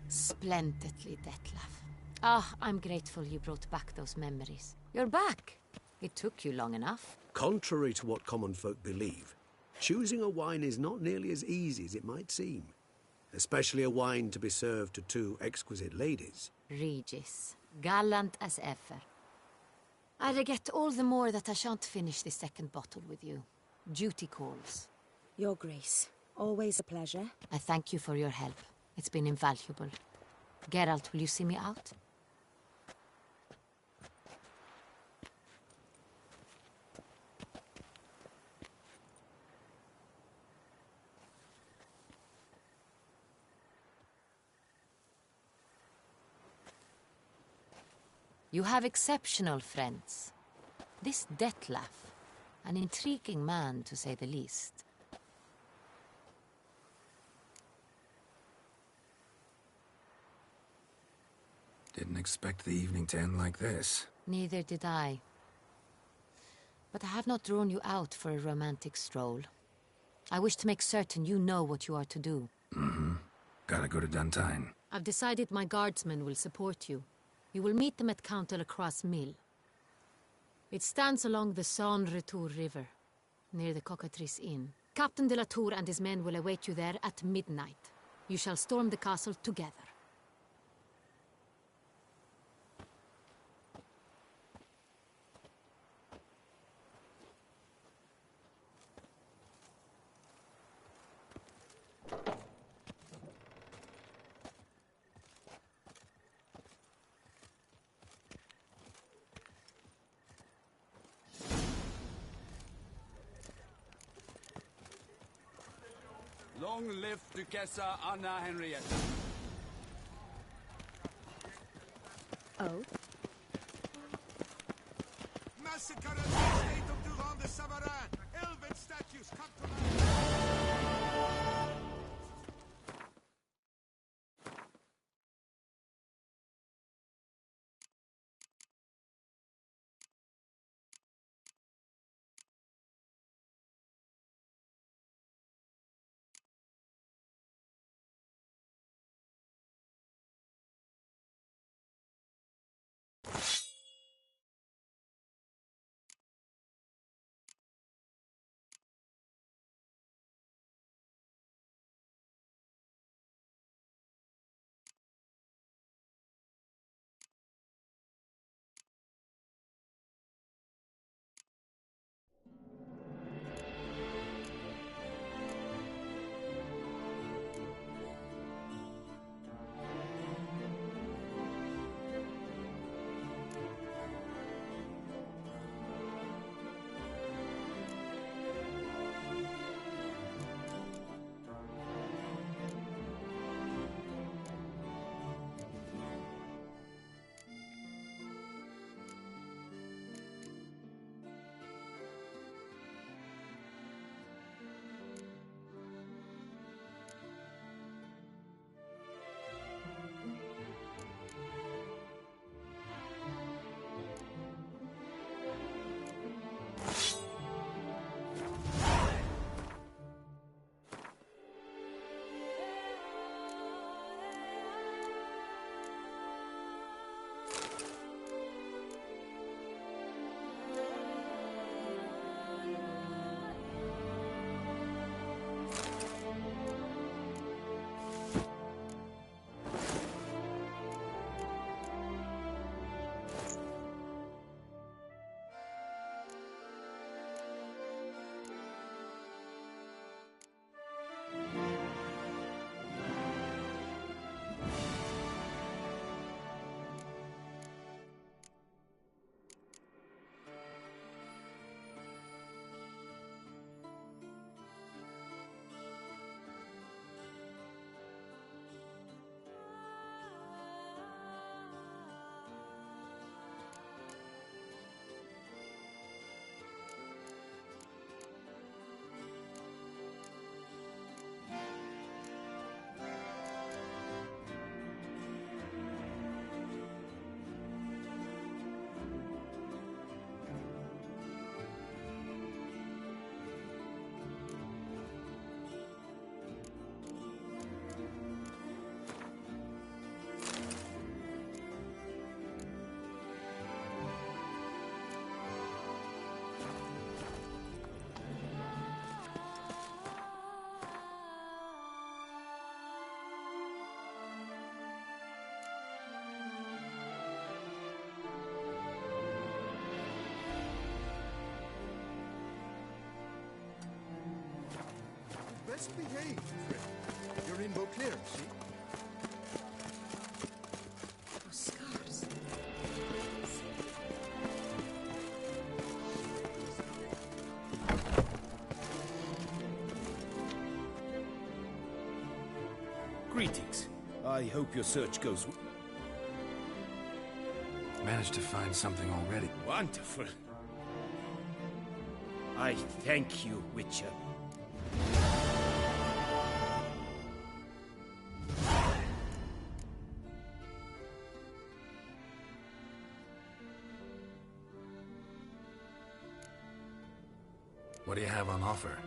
Splendidly, Dettlaff. Ah, I'm grateful you brought back those memories. You're back. It took you long enough. Contrary to what common folk believe, choosing a wine is not nearly as easy as it might seem. Especially a wine to be served to 2 exquisite ladies. Regis, gallant as ever. I regret all the more that I shan't finish the second bottle with you. Duty calls. Your Grace, always a pleasure. I thank you for your help. It's been invaluable. Geralt, will you see me out? You have exceptional friends. This Dettlaff, an intriguing man to say the least. Didn't expect the evening to end like this. Neither did I. But I have not drawn you out for a romantic stroll. I wish to make certain you know what you are to do. Mm-hmm. Gotta go to Duntine. I've decided my guardsmen will support you. You will meet them at Count Delacroix' mill. It stands along the Saône-Retour River, near the Cockatrice Inn. Captain de la Tour and his men will await you there at midnight. You shall storm the castle together. Long live Duchessa Anna Henrietta. Oh? Massacre at the estate of Durand de Savarin! Elven statues come to life! Best behaved, friend. You're in Beauclair, see? Scars. Greetings. I hope your search goes well. Managed to find something already. Wonderful. I thank you, Witcher. What do you have on offer?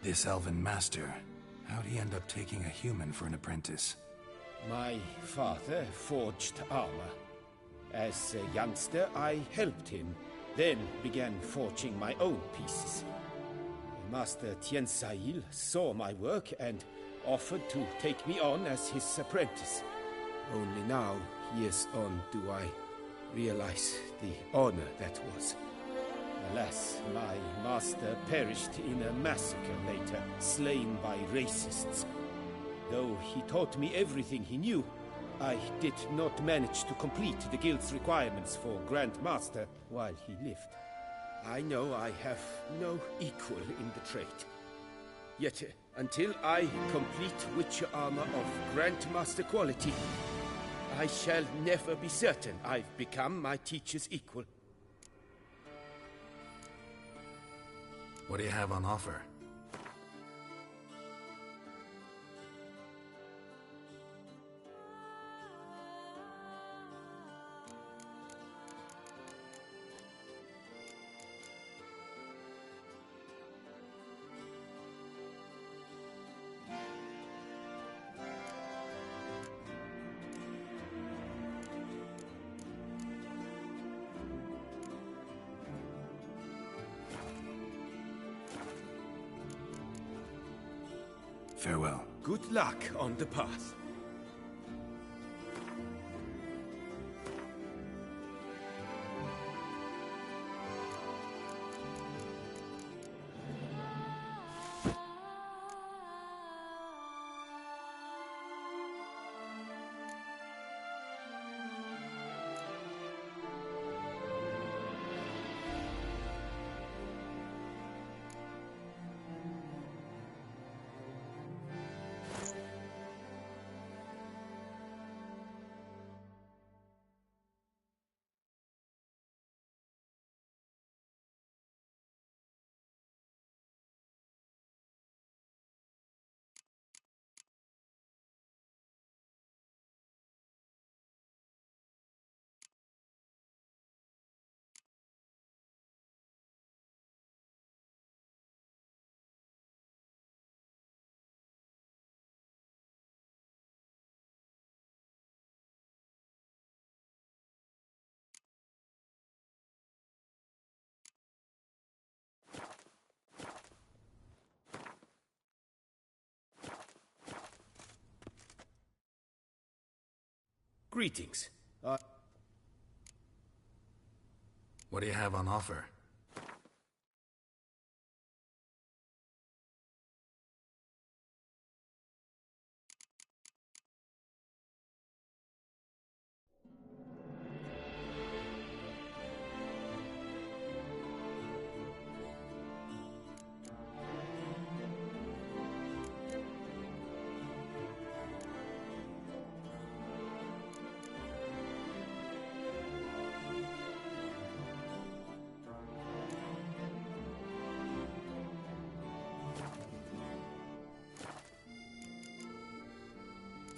This elven master, how'd he end up taking a human for an apprentice? My father forged armor. As a youngster, I helped him, then began forging my own pieces. Master Tiensail saw my work and offered to take me on as his apprentice. Only now, years on, do I realize the honor that was. Alas, my master perished in a massacre later, slain by racists. Though he taught me everything he knew, I did not manage to complete the guild's requirements for Grand Master while he lived. I know I have no equal in the trade. Yet, until I complete Witcher armor of Grandmaster quality, I shall never be certain I've become my teacher's equal. What do you have on offer? Farewell. Good luck on the path. Greetings. What do you have on offer?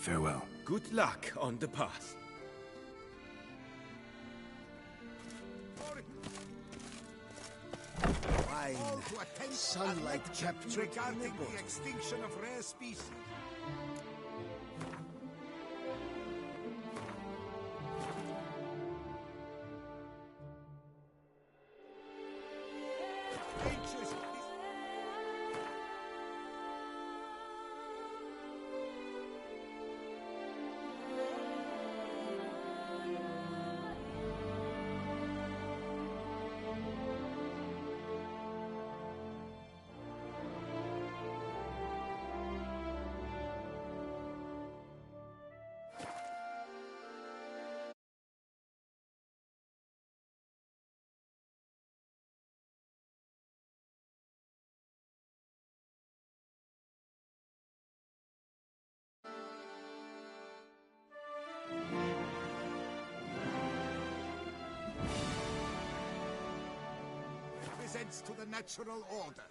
Farewell. Good luck on the path. Wine, sunlight captured regarding the extinction of rare species. Represents to the natural order.